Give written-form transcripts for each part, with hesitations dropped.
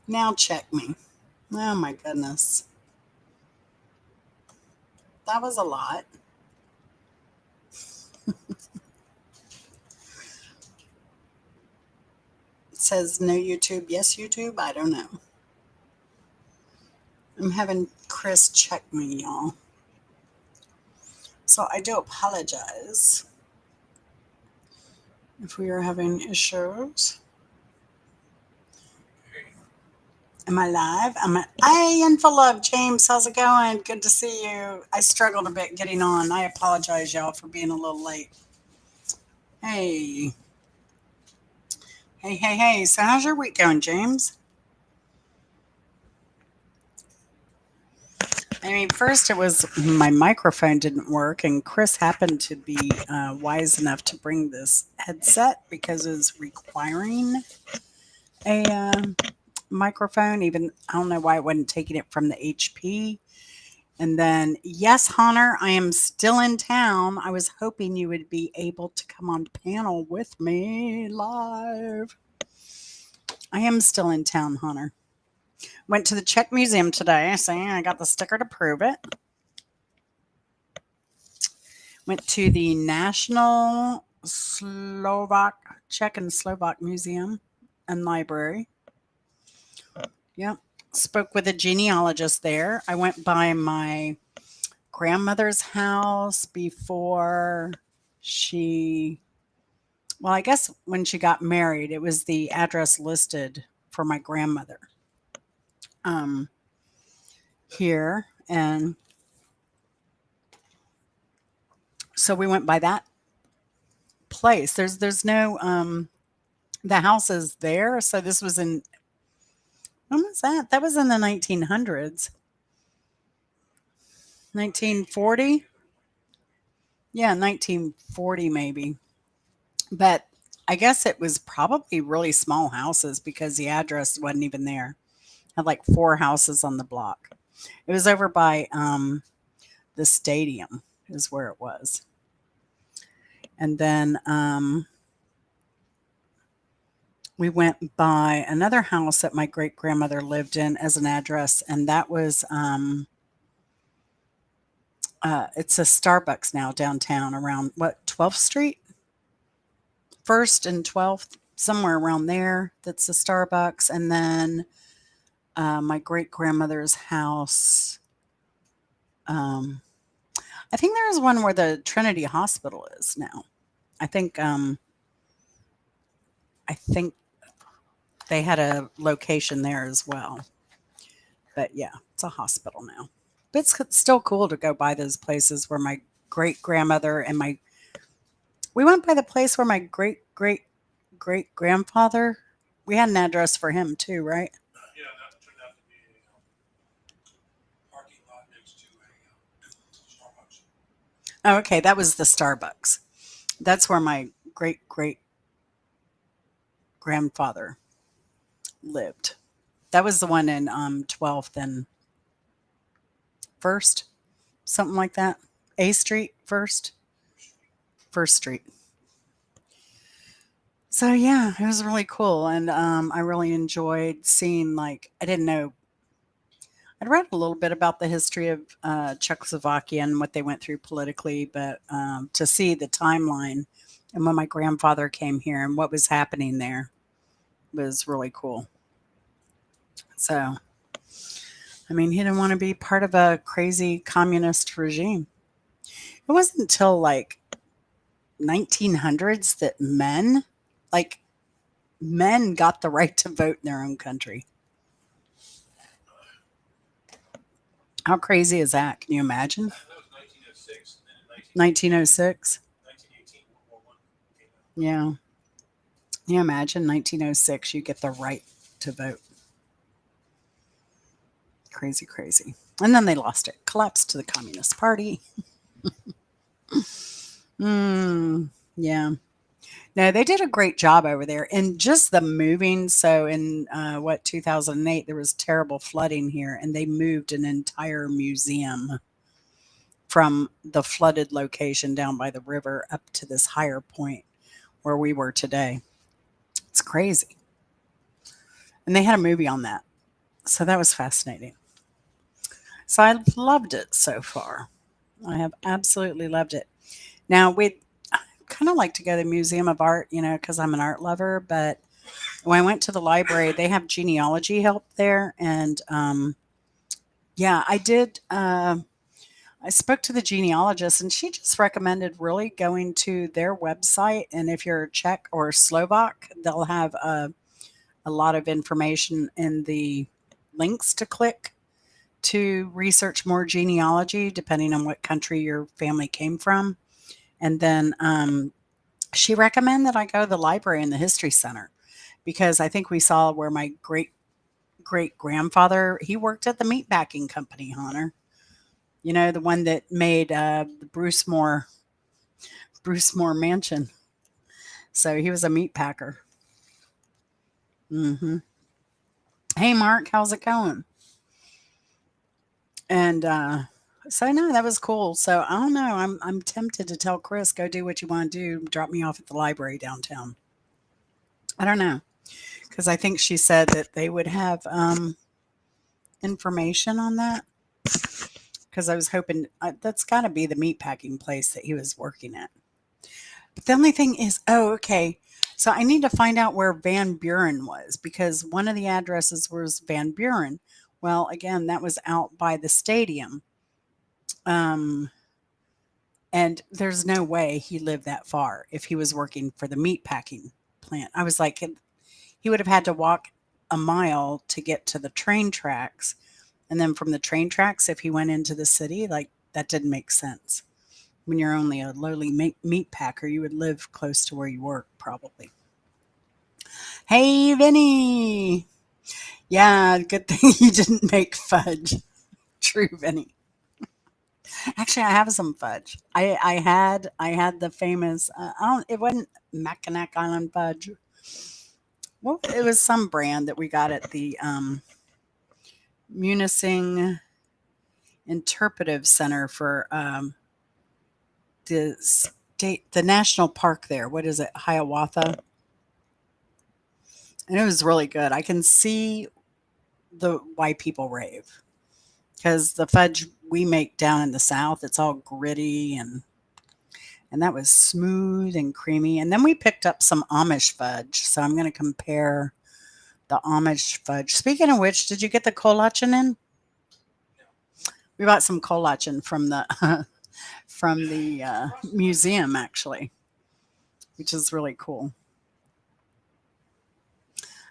Now check me. Oh my goodness. That was a lot. It says no YouTube, yes YouTube. I don't know. I'm having Chris check me, y'all. So I do apologize if we are having issues. Am I live? Hey, Info Love, James, how's it going? Good to see you. I struggled a bit getting on. I apologize, y'all, for being a little late. Hey, hey. So, how's your week going, James? I mean, first it was my microphone didn't work, and Chris happened to be wise enough to bring this headset because it was requiring a microphone. Even I don't know why it wasn't taking it from the HP. And then, yes, Hunter, I am still in town. I was hoping you would be able to come on panel with me live. I am still in town, Hunter. Went to the Czech Museum today, saying I got the sticker to prove it. Went to the National Czech and Slovak Museum and Library. Yep. Spoke with a genealogist there. I went by my grandmother's house before she, well, I guess when she got married, it was the address listed for my grandmother here. And so we went by that place. There's no the house is there. So this was in, when was that? That was in the 1900s. 1940? Yeah, 1940 maybe. But I guess it was probably really small houses because the address wasn't even there. Had like four houses on the block. It was over by the stadium is where it was. And then we went by another house that my great grandmother lived in as an address, and that was it's a Starbucks now downtown around what 12th Street, First and 12th, somewhere around there. That's a Starbucks, and then my great grandmother's house. I think there's one where the Trinity Hospital is now. I think I think they had a location there as well. But yeah, it's a hospital now. But it's still cool to go by those places where my great grandmother and my we went by the place where my great grandfather, we had an address for him too, right? Oh, okay, that was the Starbucks. That's where my great grandfather lived. That was the one in 12th and First, something like that. A Street, First Street. So yeah, it was really cool, and I really enjoyed seeing. Like, I didn't know. I'd read a little bit about the history of Czechoslovakia and what they went through politically, but to see the timeline and when my grandfather came here and what was happening there was really cool. So, I mean, he didn't want to be part of a crazy communist regime. It wasn't until like 1900s that like men got the right to vote in their own country. How crazy is that? Can you imagine? 1906. Yeah. Can you imagine 1906 you get the right to vote? Crazy. And then they lost it. Collapsed to the Communist Party. Yeah. No, they did a great job over there. And just the moving. So in 2008, there was terrible flooding here, and they moved an entire museum from the flooded location down by the river up to this higher point where we were today. It's crazy. And they had a movie on that. So that was fascinating. So I loved it so far. I have absolutely loved it. Now, we kind of like to go to the Museum of Art, because I'm an art lover. But when I went to the library, they have genealogy help there. And yeah, I did. I spoke to the genealogist, and she just recommended really going to their website. And if you're Czech or Slovak, they'll have a lot of information in the links to click to research more genealogy, depending on what country your family came from. And then she recommended that I go to the library and the history center because I think we saw where my great grandfather he worked at the meatpacking company, Hunter. The one that made the Bruce Moore Mansion. So he was a meat packer. Hmm. Hey, Mark, how's it going? And so no, that was cool. So I don't know. I'm tempted to tell Chris go do what you want to do. Drop me off at the library downtown. I don't know because I think she said that they would have information on that. Because I was hoping that's got to be the meat packing place that he was working at. But the only thing is, oh, okay. So I need to find out where Van Buren was because one of the addresses was Van Buren. Well, again, that was out by the stadium. Um, and there's no way he lived that far if he was working for the meat packing plant. I was like, he would have had to walk a mile to get to the train tracks. And then from the train tracks, if he went into the city, like that didn't make sense. When you're only a lowly meat packer, you would live close to where you work, probably. Hey, Vinny. Yeah, good thing you didn't make fudge. True, Vinny. Actually, I have some fudge. I had the famous. I don't. It wasn't Mackinac Island fudge. Well, it was some brand that we got at the Munising Interpretive Center for the national park there. What is it, Hiawatha? And it was really good. I can see the why people rave because the fudge we make down in the south, it's all gritty and that was smooth and creamy. And then we picked up some Amish fudge, so I'm going to compare the Amish fudge. Speaking of which, did you get the kolachen in? We bought some kolachen from the from the museum actually, which is really cool.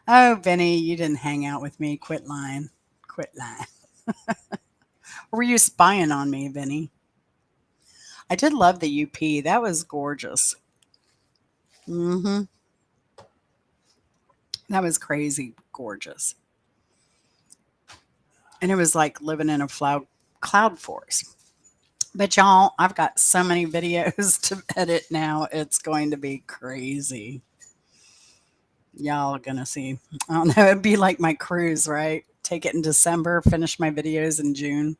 Oh, Benny, you didn't hang out with me. Quit lying. Quit lying. Or were you spying on me, Benny? I did love the UP. That was gorgeous. Hmm. That was crazy gorgeous. And it was like living in a cloud forest. But y'all, I've got so many videos to edit now. It's going to be crazy. Y'all are going to see. I don't know. It'd be like my cruise, right? Take it in December, finish my videos in June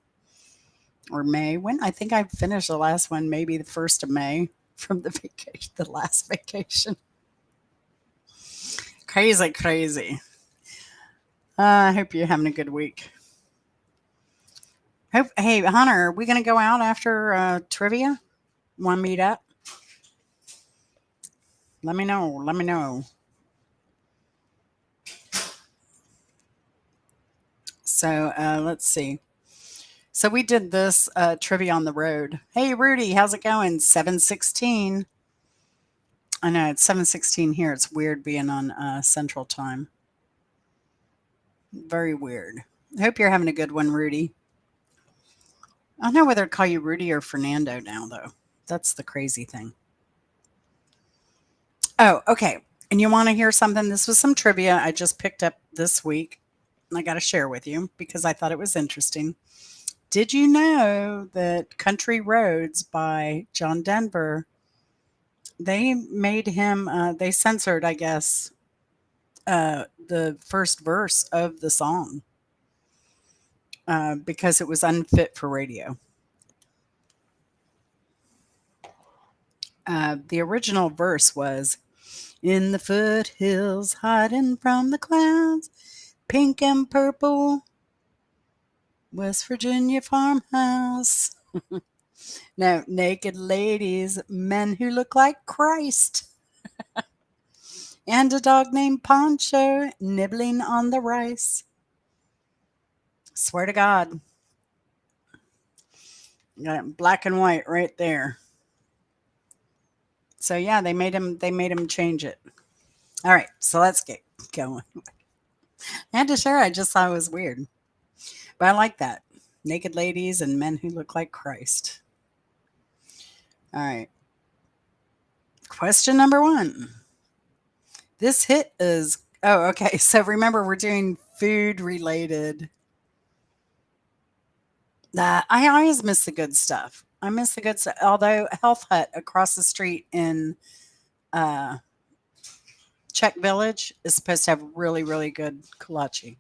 or May. When I think I finished the last one, maybe the 1st of May from the vacation, the last vacation. Crazy, crazy. I hope you're having a good week. Hey, Hunter, are we going to go out after trivia? Want to meet up? Let me know. Let me know. So let's see. So we did this trivia on the road. Hey, Rudy, how's it going? 7:16. I know it's 7:16 here. It's weird being on Central Time. Very weird. I hope you're having a good one, Rudy. I don't know whether to call you Rudy or Fernando now, though. That's the crazy thing. Oh, okay. And you want to hear something? This was some trivia I just picked up this week. And I got to share with you because I thought it was interesting. Did you know that Country Roads by John Denver, they made him, they censored, I guess, the first verse of the song because it was unfit for radio. The original verse was, in the foothills, hiding from the clouds, Pink and purple West Virginia farmhouse. No, naked ladies, men who look like Christ, and a dog named Poncho nibbling on the rice. Swear to God. Got it black and white right there. So yeah, they made him change it. All right, so let's get going. And to share, I just thought it was weird. But I like that. Naked ladies and men who look like Christ. All right. Question number one. This hit is, oh, okay. So remember, we're doing food related. I always miss the good stuff. I miss the good stuff. Although Health Hut across the street in uh, Czech Village is supposed to have really, really good kolache.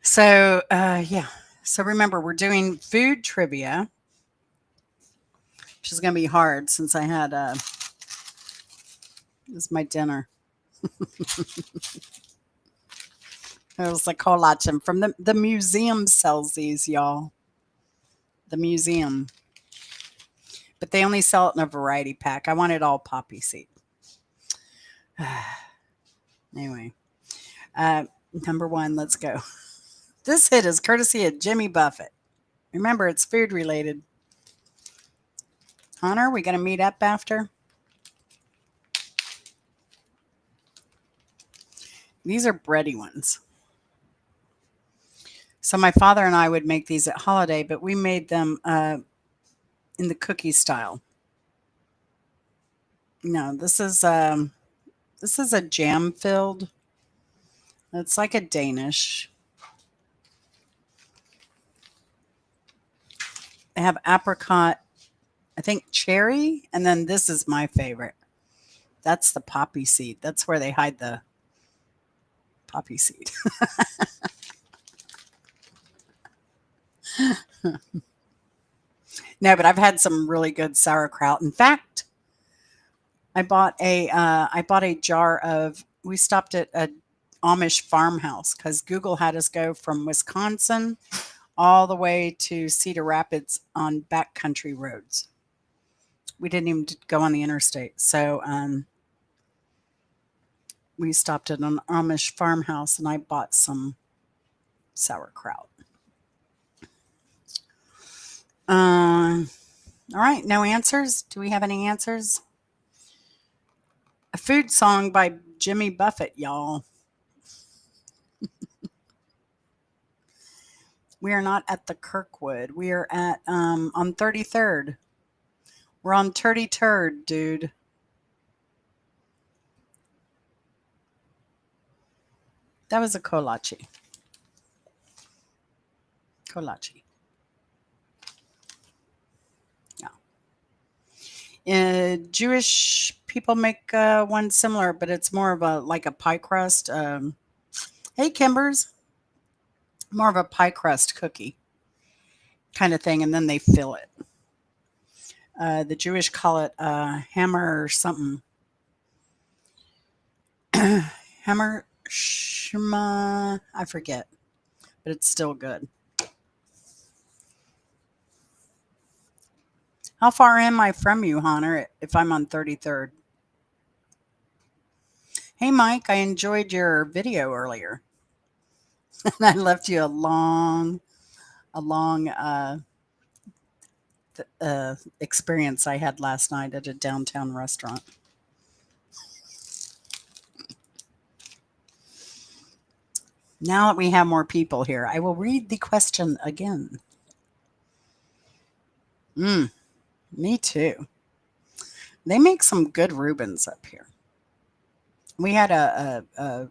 So, yeah. So remember, we're doing food trivia, which is going to be hard since I had this is my dinner. It was like kolachen from the museum sells these, y'all. The museum, but they only sell it in a variety pack. I want it all poppy seed. Anyway, uh, number one, let's go. This hit is courtesy of Jimmy Buffett. Remember, it's food related. Hunter, we gonna meet up after? These are bready ones. So my father and I would make these at holiday, but we made them in the cookie style. No, this is a jam filled. It's like a Danish. They have apricot, I think cherry, and then this is my favorite. That's the poppy seed. That's where they hide the poppy seed. No, but I've had some really good sauerkraut. In fact, I bought a jar of. We stopped at a Amish farmhouse because Google had us go from Wisconsin all the way to Cedar Rapids on backcountry roads. We didn't even go on the interstate, so we stopped at an Amish farmhouse and I bought some sauerkraut. All right, no answers. Do we have any answers? A food song by Jimmy Buffett, y'all. We are not at the Kirkwood. We are at on 33rd. We're on 33rd, dude. That was a kolache. Kolache. Yeah. Jewish people make one similar, but it's more of a like a pie crust. Hey, Kimbers, more of a pie crust cookie kind of thing, and then they fill it. The Jewish call it hammer or something. Hammer shema. I forget, but it's still good. How far am I from you, Hunter, if I'm on 33rd? Hey, Mike, I enjoyed your video earlier. And I left you a long experience I had last night at a downtown restaurant. Now that we have more people here, I will read the question again. Me too. They make some good Reubens up here. We had a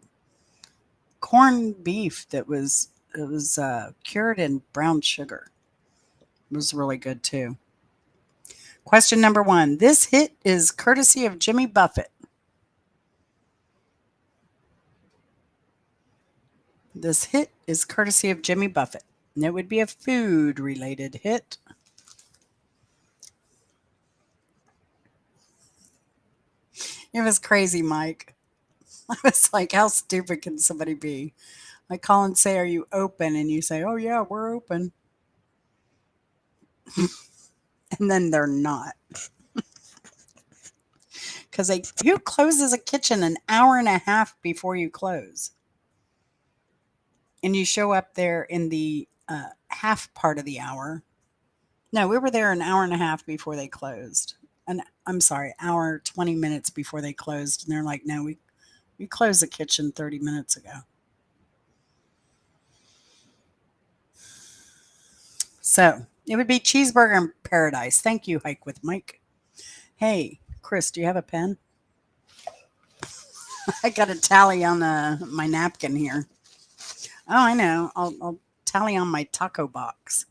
corned beef that was cured in brown sugar. It was really good too. Question number one. This hit is courtesy of Jimmy Buffett. This hit is courtesy of Jimmy Buffett. And it would be a food related hit. It was crazy, Mike. I was like, how stupid can somebody be? I call and say, "Are you open?" And you say, "Oh, yeah, we're open." And then they're not. Because they, who closes a kitchen an hour and a half before you close? And you show up there in the half part of the hour. No, we were there an hour and a half before they closed. And I'm sorry, hour 20 minutes before they closed. And they're like, no, we closed the kitchen 30 minutes ago. So it would be cheeseburger in paradise. Thank you, Hike with Mike. Hey, Chris, do you have a pen? I got a tally on my napkin here. Oh, I know. I'll tally on my taco box.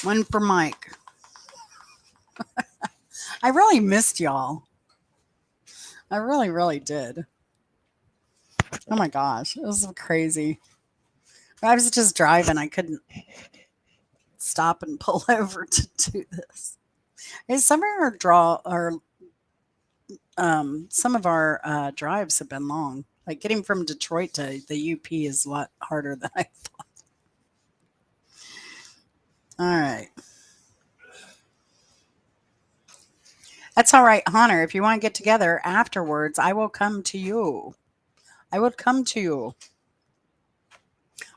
One for Mike. I really missed y'all. I really, really did. Oh my gosh, it was crazy. I was just driving. I couldn't stop and pull over to do this. Hey, some of our drives have been long. Like getting from Detroit to the UP is a lot harder than I thought. All right. That's all right, Hunter. If you want to get together afterwards, I will come to you. I will come to you.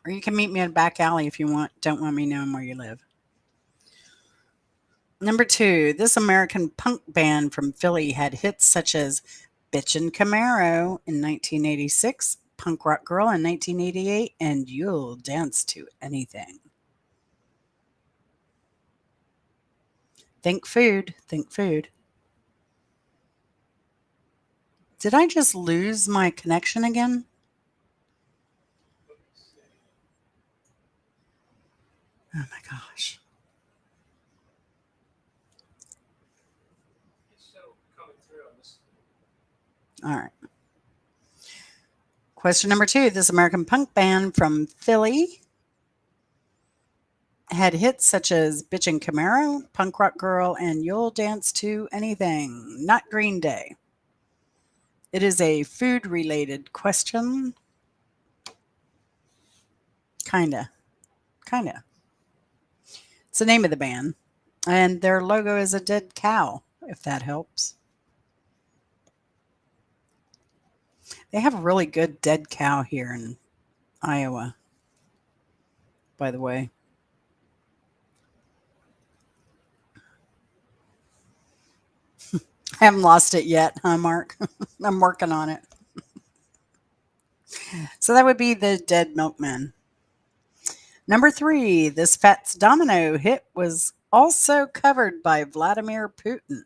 Or you can meet me in a back alley if you don't want me knowing where you live. Number two, this American punk band from Philly had hits such as Bitchin' Camaro in 1986, Punk Rock Girl in 1988, and You'll Dance to Anything. Think food, think food. Did I just lose my connection again? Oh my gosh. All right. Question number two, this American punk band from Philly had hits such as Bitchin' Camaro, Punk Rock Girl, and You'll Dance to Anything. Not Green Day. It is a food related question. Kinda. Kinda. It's the name of the band. And their logo is a dead cow, if that helps. They have a really good dead cow here in Iowa, by the way. I haven't lost it yet, huh, Mark? I'm working on it. So that would be the Dead Milkmen. Number three, this Fats Domino hit was also covered by Vladimir Putin.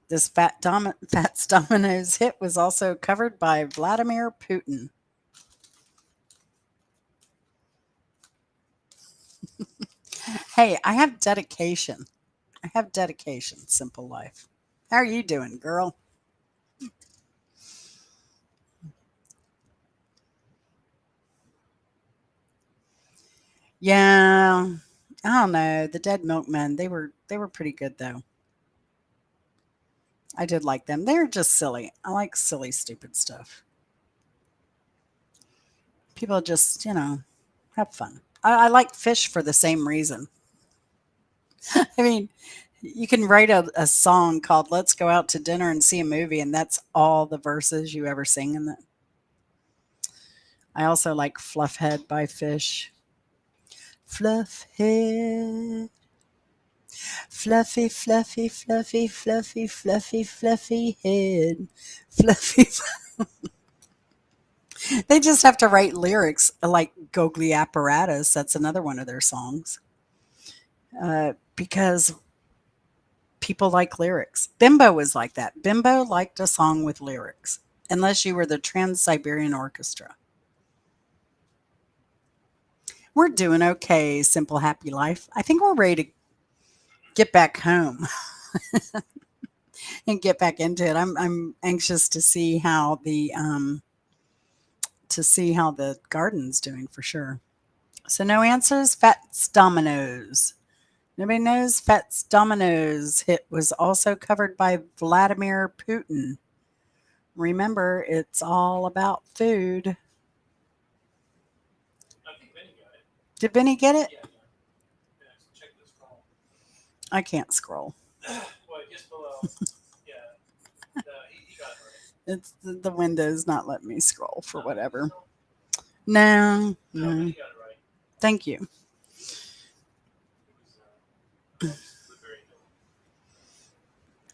This Fats Domino's hit was also covered by Vladimir Putin. Hey, I have dedication. I have dedication, simple life. How are you doing, girl? Yeah, I don't know. The Dead Milkmen, they were pretty good though. I did like them. They're just silly. I like silly, stupid stuff. People just, have fun. I like fish for the same reason. I mean, you can write a song called "Let's Go Out to Dinner and See a Movie," and that's all the verses you ever sing in it. I also like "Fluffhead" by Fish. Fluffhead, fluffy, fluffy, fluffy, fluffy, fluffy, fluffy head, fluffy. They just have to write lyrics like Gogli Apparatus. That's another one of their songs. Because people like lyrics. Bimbo was like that. Bimbo liked a song with lyrics, unless you were the Trans Siberian Orchestra. We're doing okay, Simple Happy Life. I think we're ready to get back home and get back into it. I'm anxious to see how the garden's doing for sure. So no answers. Fats Dominoes. Nobody knows Fats Domino's hit was also covered by Vladimir Putin. Remember, it's all about food. Did Vinny get it? I can't scroll. It's the window's not letting me scroll for whatever. No, no. Thank you.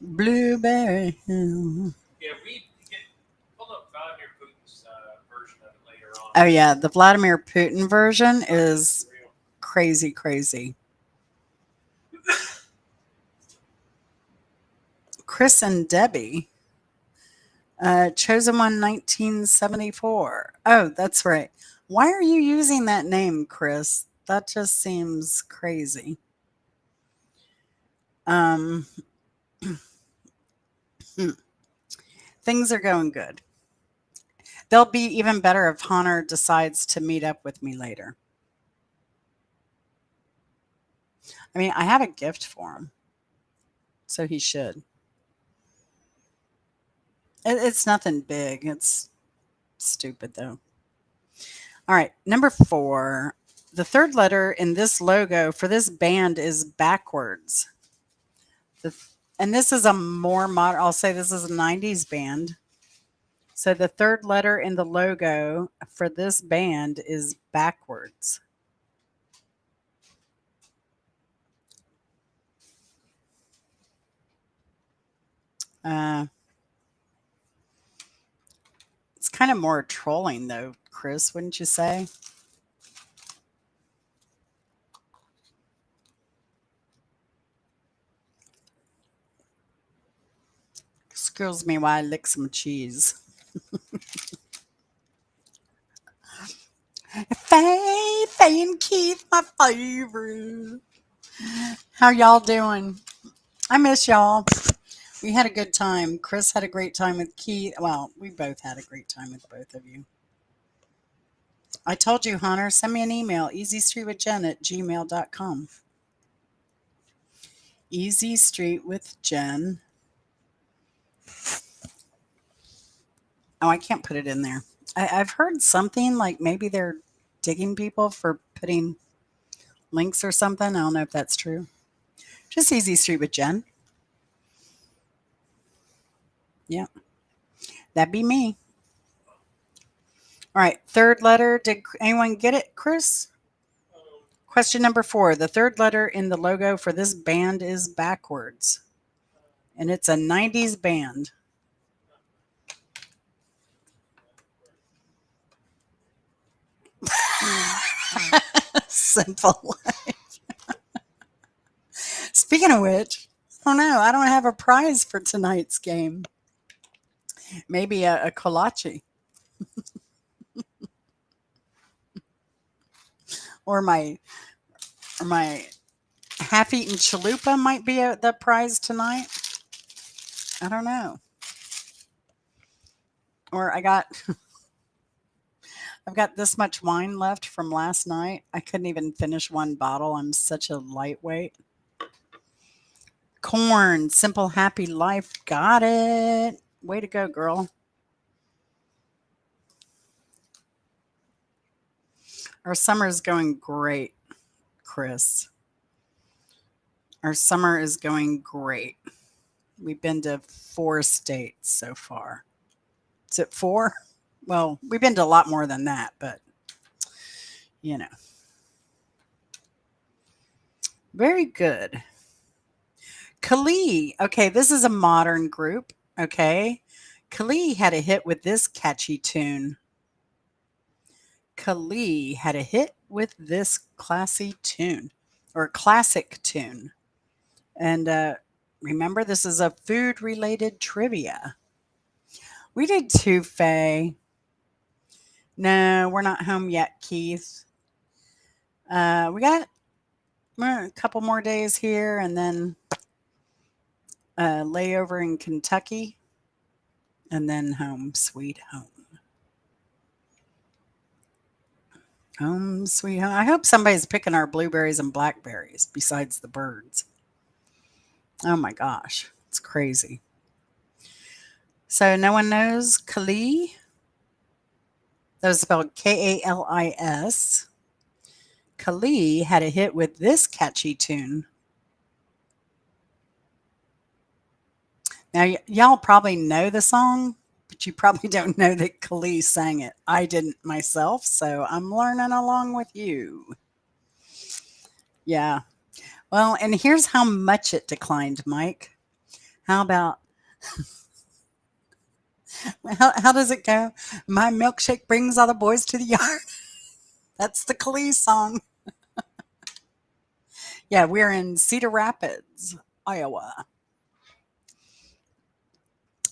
Blueberry Hill. Oh yeah, the Vladimir Putin version is crazy, crazy. Chris and Debbie. Chosen one 1974. Oh, that's right. Why are you using that name, Chris? That just seems crazy. Um, things are going good. They'll be even better if Hunter decides to meet up with me later. I mean, I have a gift for him, so he should. It's nothing big. It's stupid, though. All right, number 4. The third letter in this logo for this band is backwards. The, and this is a more modern, I'll say this is a 90s band. So the third letter in the logo for this band is backwards. Uh, it's kind of more trolling, though, Chris, wouldn't you say? Excuse me while I lick some cheese. Faye and Keith, my favorite. How y'all doing? I miss y'all. We had a good time. Chris had a great time with Keith. Well, we both had a great time with both of you. I told you, Hunter, send me an email, easystreetwithjen@gmail.com. Easy Street with Jen. Oh, I can't put it in there. I've heard something like maybe they're digging people for putting links or something. I don't know if that's true. Just Easy Street with Jen. Yeah, that'd be me. All right, third letter. Did anyone get it, Chris? Question number 4. The third letter in the logo for this band is backwards, and it's a 90s band. Simple. Speaking of which, oh no, I don't have a prize for tonight's game. Maybe a kolache or my half-eaten chalupa might be the prize tonight. I don't know. Or I've got this much wine left from last night. I couldn't even finish one bottle. I'm such a lightweight. Corn, simple happy life. Got it. Way to go, girl. Our summer is going great, Chris. Our summer is going great. We've been to 4 states so far. Is it 4? Well, we've been to a lot more than that, but you know. Very good. Kali. Okay, this is a modern group. Okay. Kali had a hit with this catchy tune. Kali had a hit with this classy tune or classic tune. And remember, this is a food related trivia. We did 2, Faye. No, we're not home yet, Keith. We got a couple more days here and then layover in Kentucky and then home, sweet home. Sweet home. I hope somebody's picking our blueberries and blackberries besides the birds. Oh my gosh, it's crazy. So no one knows Kali? That was spelled Kalis. Kali had a hit with this catchy tune. Now, y'all probably know the song, but you probably don't know that Kali sang it. I didn't myself, so I'm learning along with you. Yeah. Well, and here's how much it declined, Mike. How about how does it go? My milkshake brings all the boys to the yard. That's the Kali song. Yeah, we're in Cedar Rapids, Iowa.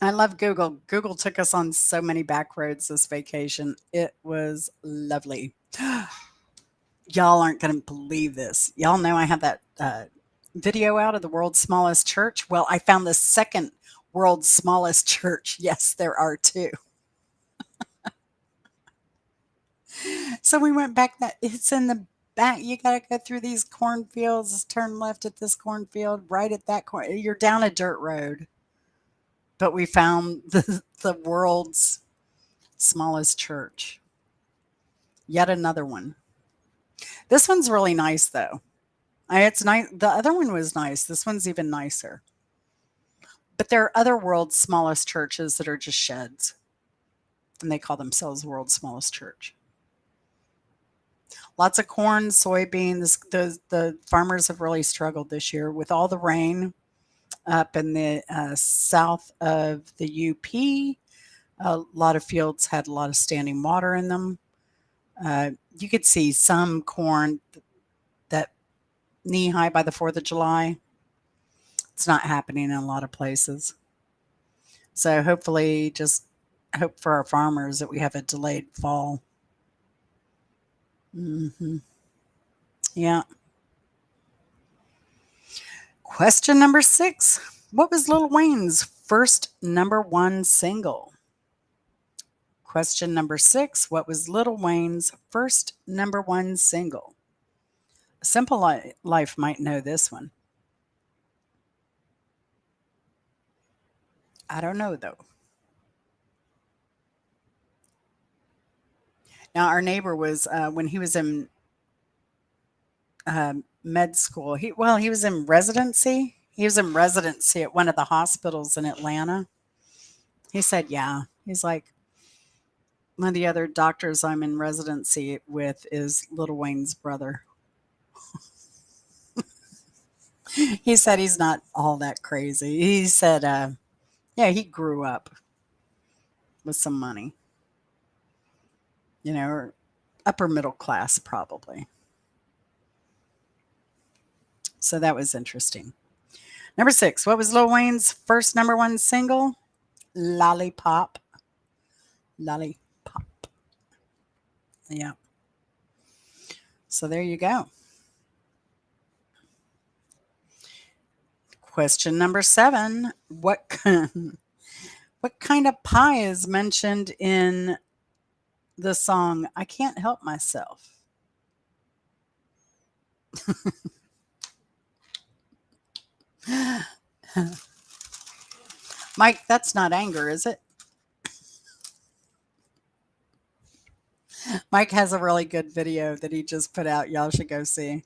I love Google. Google took us on so many back roads this vacation. It was lovely. Y'all aren't going to believe this. Y'all know I have that video out of the world's smallest church. Well, I found the second world's smallest church. Yes, there are two. So we went back. That it's in the back. You got to go through these cornfields. Turn left at this cornfield. Right at that corner. You're down a dirt road. But we found the world's smallest church. Yet another one. This one's really nice though. It's nice. The other one was nice. This one's even nicer. But there are other world's smallest churches that are just sheds, and they call themselves the world's smallest church. Lots of corn, soybeans. The farmers have really struggled this year with all the rain up in the south of the UP. A lot of fields had a lot of standing water in them. You could see some corn that knee high by the 4th of July. It's not happening in a lot of places. So hopefully, just hope for our farmers that we have a delayed fall. Hmm. Yeah. Question number 6. What was Lil Wayne's first number one single? Question number 6. What was Lil Wayne's first number one single? Simple Life might know this one. I don't know though. Now, our neighbor was when he was in med school. He was in residency. He was in residency at one of the hospitals in Atlanta. He said, "Yeah." He's like, "One of the other doctors I'm in residency with is Lil Wayne's brother." He said he's not all that crazy. He said, "Yeah, he grew up with some money, or upper middle class probably." So that was interesting. Number 6. What was Lil Wayne's first number one single? Lollipop. Lollipop. Yeah. So there you go. Question number 7. What kind of pie is mentioned in the song I Can't Help Myself? Mike, that's not anger, is it? Mike has a really good video that he just put out. Y'all should go see.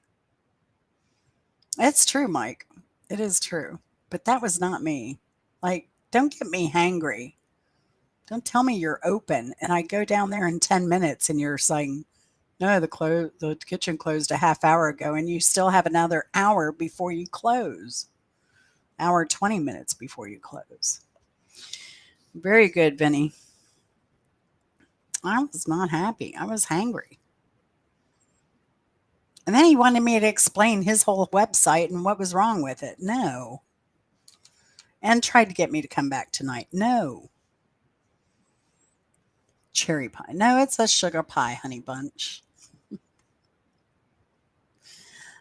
It's true, Mike. It is true. But that was not me. Like, don't get me hangry. Don't tell me you're open and I go down there in 10 minutes and you're saying, "No, the kitchen closed a half hour ago," and you still have another hour before you close. Hour 20 minutes before you close. Very good, Vinny. I was not happy. I was hangry. And then he wanted me to explain his whole website and what was wrong with it. No. And tried to get me to come back tonight. No. Cherry pie. No, it's a sugar pie, honey bunch.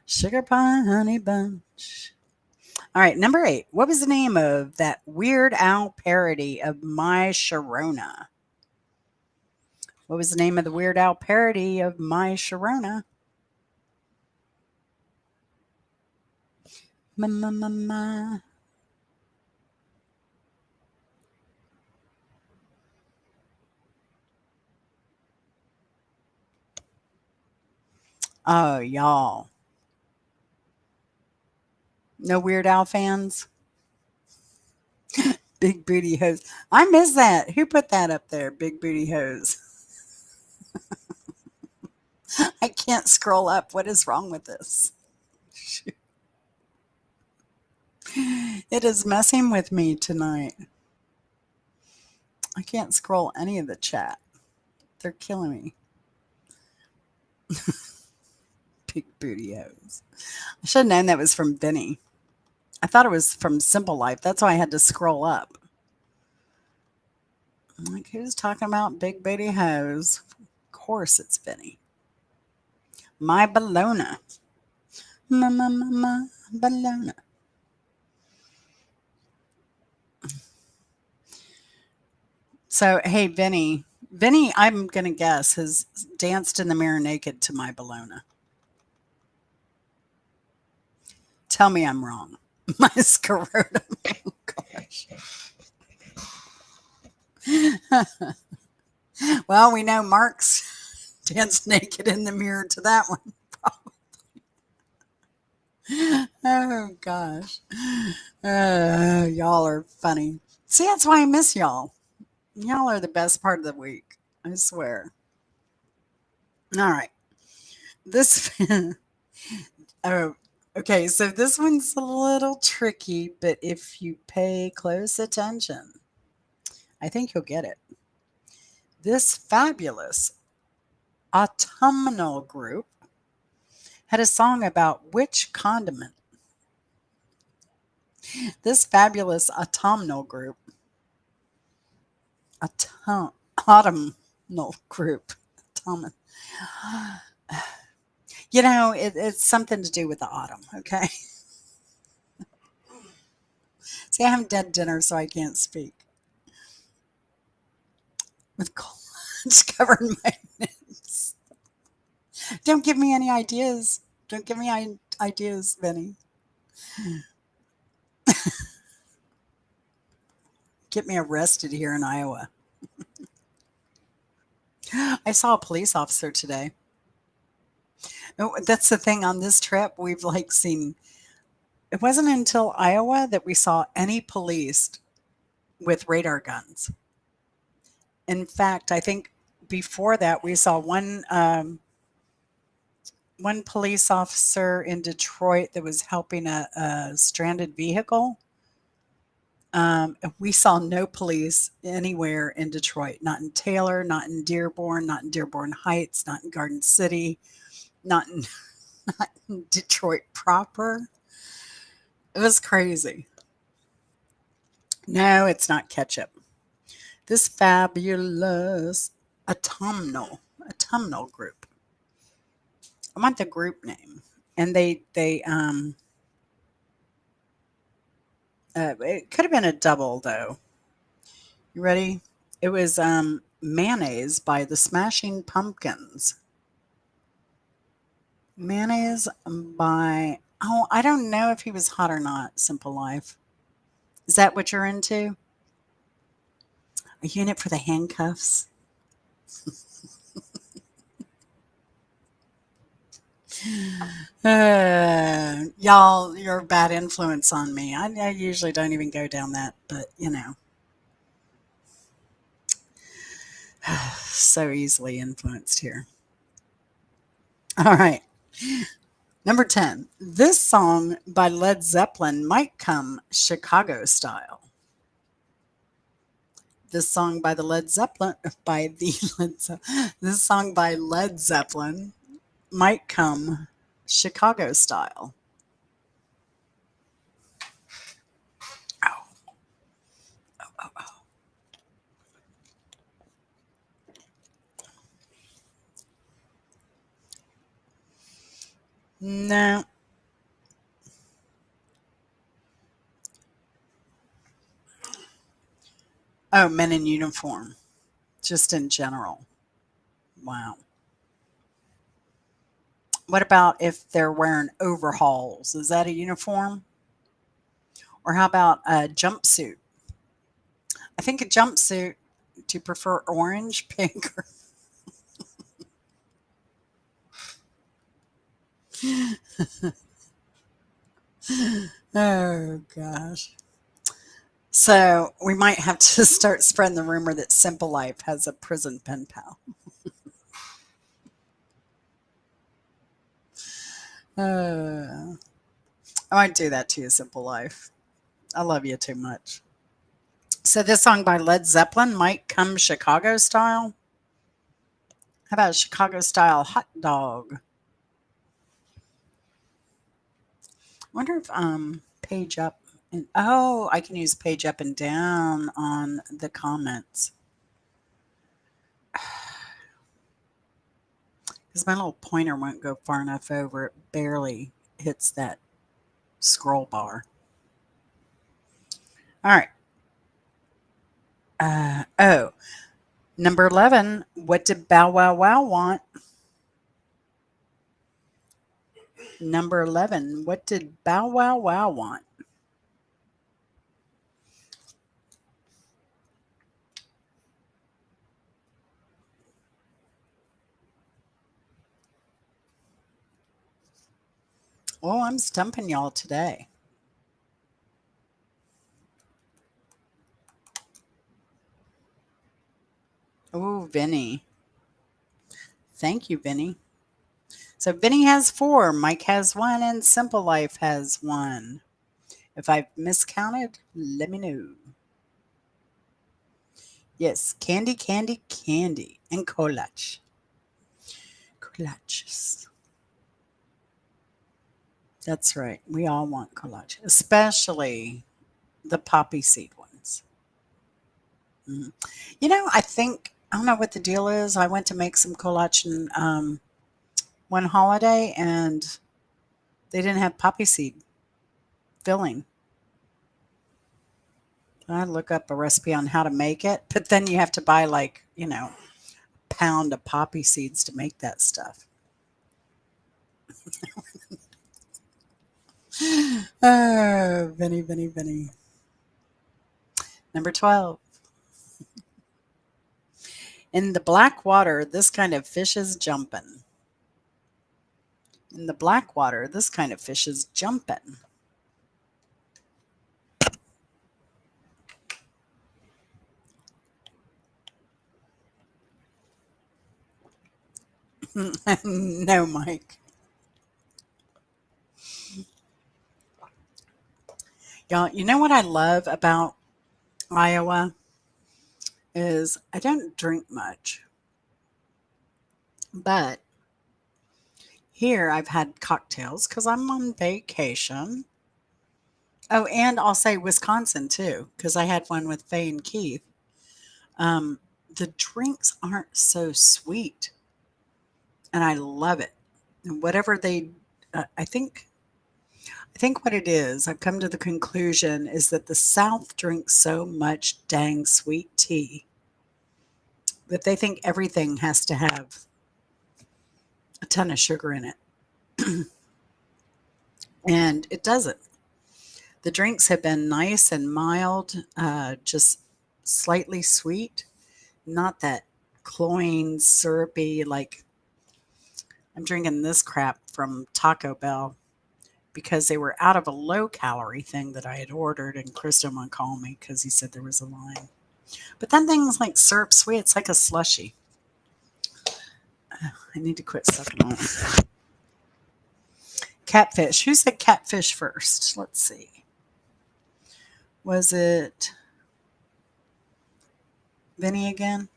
Sugar pie, honey bunch. All right, number 8. What was the name of that Weird Al parody of My Sharona? What was the name of the Weird Al parody of My Sharona? Ma, ma, ma, ma. Oh, y'all. No Weird Al fans? Big booty hose. I miss that. Who put that up there? Big booty hose. I can't scroll up. What is wrong with this? It is messing with me tonight. I can't scroll any of the chat. They're killing me. Big booty hose. I should have known that was from Vinny. I thought it was from Simple Life. That's why I had to scroll up. I'm like, who's talking about big booty hose? Of course it's Vinny. My Bologna. Ma, Bologna. So, hey, Vinny, I'm going to guess, has danced in the mirror naked to My Bologna. Tell me I'm wrong. My scrotum. Oh, gosh. Well, we know Mark's danced naked in the mirror to that one. Oh, gosh. Y'all are funny. See, that's why I miss y'all. Y'all are the best part of the week. I swear. All right. This. Oh, okay. So this one's a little tricky, but if you pay close attention, I think you'll get it. This fabulous autumnal group had a song about which condiment? This fabulous autumnal group, autumnal group, autumn, it's something to do with the autumn. Okay. See, I haven't done dinner, so I can't speak. With college covering my nose. Don't give me any ideas. Don't give me ideas, Vinny. Get me arrested here in Iowa. I saw a police officer today. Oh, that's the thing on this trip. We've like seen, it wasn't until Iowa that we saw any police with radar guns. In fact, I think before that we saw one police officer in Detroit that was helping a stranded vehicle. We saw no police anywhere in Detroit, not in Taylor, not in Dearborn Heights, not in Garden City, not in, not in Detroit proper. It was crazy. No, it's not ketchup. This fabulous autumnal group. I want the group name, and it could have been a double though. You ready? It was mayonnaise by the Smashing Pumpkins. Mayonnaise by, oh, I don't know if he was hot or not. Simple Life. Is that what you're into? Are you in it for the handcuffs? Y'all, you're a bad influence on me. I usually don't even go down that, but so easily influenced here. All right. Number 10. This song by Led Zeppelin might come Chicago style. This song by the Led Zeppelin by the Led this song by Led Zeppelin might come Chicago style. Oh, oh. No. Oh, men in uniform, just in general. Wow. What about if they're wearing overalls? Is that a uniform? Or how about a jumpsuit? I think a jumpsuit. Do you prefer orange, pink, or oh gosh. So we might have to start spreading the rumor that Simple Life has a prison pen pal. Uh, I might do that to you, Simple Life. I love you too much. So this song by Led Zeppelin might come Chicago style. How about a Chicago style hot dog? I wonder if page up and oh, I can use page up and down on the comments because my little pointer won't go far enough over. It barely hits that scroll bar. All right. Oh, number 11. What did Bow Wow Wow want? Number 11. What did Bow Wow Wow want? Oh, I'm stumping y'all today. Oh, Vinny. Thank you, Vinny. So Vinny has four, Mike has one, and Simple Life has one. If I've miscounted, let me know. Yes, candy, candy, candy, and collage. Collages. That's right. We all want collage, especially the poppy seed ones. Mhm. I think, I don't know what the deal is. I went to make some collage one holiday and they didn't have poppy seed filling. I look up a recipe on how to make it, but then you have to buy like, pound of poppy seeds to make that stuff. Oh, Vinny, Vinny, Vinny. Number 12. In the black water, this kind of fish is jumping. In the black water, this kind of fish is jumping. No, Mike. Y'all, you know what I love about Iowa is I don't drink much, but here I've had cocktails because I'm on vacation. Oh, and I'll say Wisconsin too, because I had one with Faye and Keith. Um, the drinks aren't so sweet, and I love it. And whatever they, I think what it is, I've come to the conclusion is that the South drinks so much dang sweet tea that they think everything has to have a ton of sugar in it, and it doesn't. The drinks have been nice and mild, just slightly sweet, not that cloying, syrupy, like I'm drinking this crap from Taco Bell because they were out of a low calorie thing that I had ordered, and Chris didn't want to call me because he said there was a line. But then things like syrup sweet, it's like a slushy. I need to quit sucking on it. Catfish. Who said catfish first? Let's see. Was it Vinny again?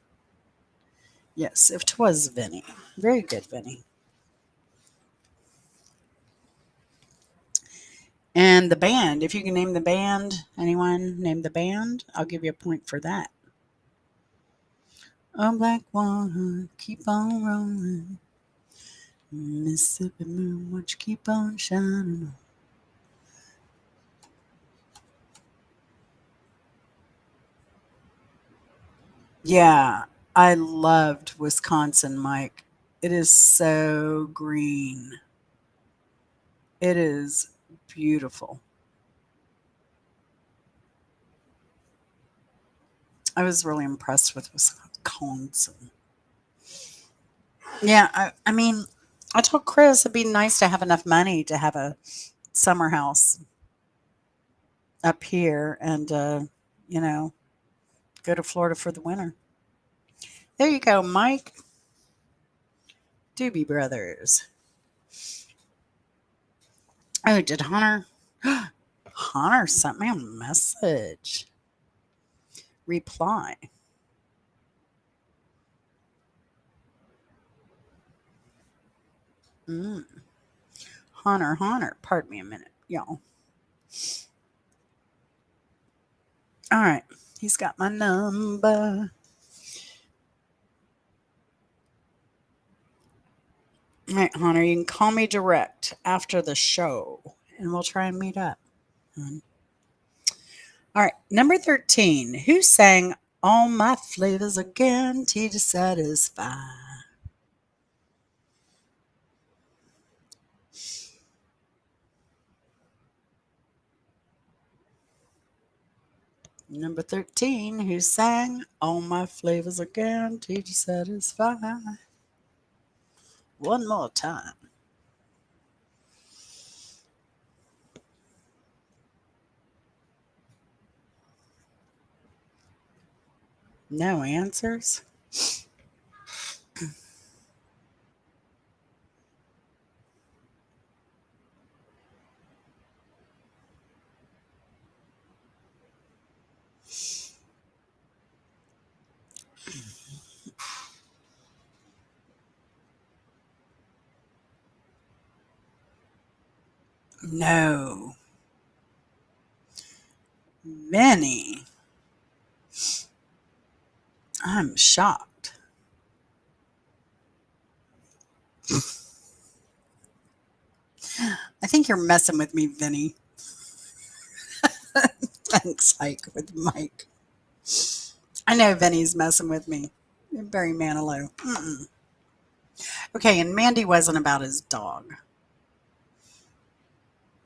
Yes, it was Vinny. Very good, Vinny. And the band, if you can name the band, anyone name the band, I'll give you a point for that. Oh, black water, keep on rolling. Mississippi moon, won't you keep on shining? Yeah, I loved Wisconsin, Mike. It is so green. It is beautiful. I was really impressed with Wisconsin. Yeah, I mean, I told Chris it'd be nice to have enough money to have a summer house up here and, you know, go to Florida for the winter. There you go, Mike. Doobie Brothers. Oh, did Hunter? Hunter sent me a message. Reply. Mm. Hunter. Pardon me a minute, y'all. All right. He's got my number. All right, Hunter, you can call me direct after the show and we'll try and meet up. All right. Number 13. Who sang All My Flavors Are Guaranteed to Satisfy? Number 13. Who sang All My Flavors Are Guaranteed to Satisfy? One more time. No answers? No. Many. I'm shocked. I think you're messing with me, Vinny. Thanks, Hike with Mike. I know Vinny's messing with me. Barry Manilow. Mm-mm. Okay, and Mandy wasn't about his dog.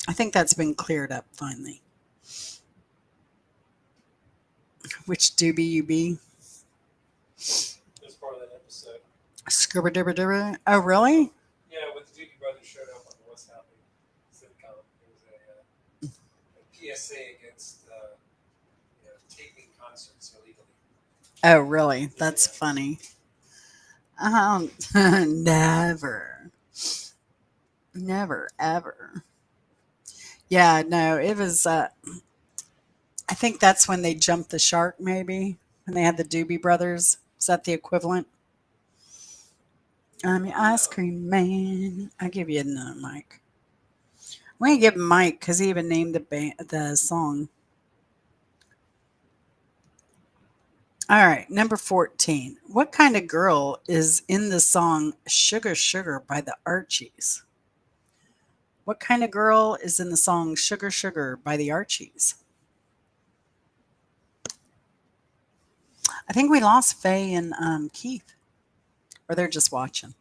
I think that's been cleared up finally. Which doobie you be? Scuba dubba dubba. Oh, really? Oh, really? That's funny. Never. Never, ever. Yeah, no, it was, I think that's when they jumped the shark, maybe, when they had the Doobie Brothers. Is that the equivalent? I'm your ice cream man. I'll give you another mic. We're going to give him Mike because he even named the song. All right, number 14. What kind of girl is in the song Sugar Sugar by the Archies? What kind of girl is in the song Sugar Sugar by the Archies? I think we lost Faye and Keith, or they're just watching.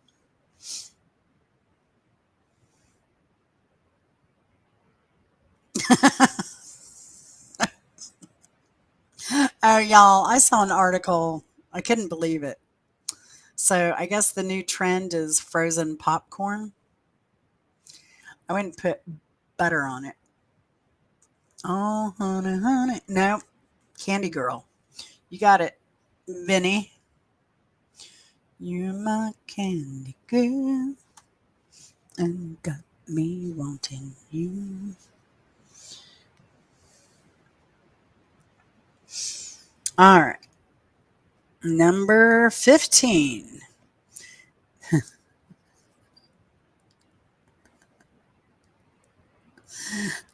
Oh, y'all, I saw an article. I couldn't believe it. So I guess the new trend is frozen popcorn. I wouldn't put butter on it. Oh, honey, honey. No, Candy Girl. You got it, Vinny. You're my candy girl and got me wanting you. All right. Number 15.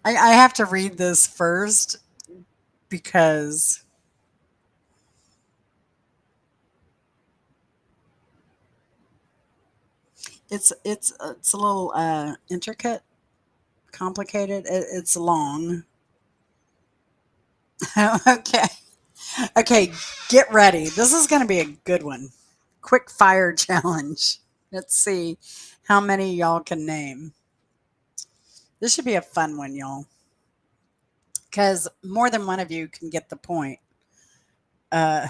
I have to read this first because it's a little intricate, complicated. It's long. Okay. Okay, get ready. This is going to be a good one. Quick fire challenge. Let's see how many y'all can name. This should be a fun one, y'all, because more than one of you can get the point. Uh,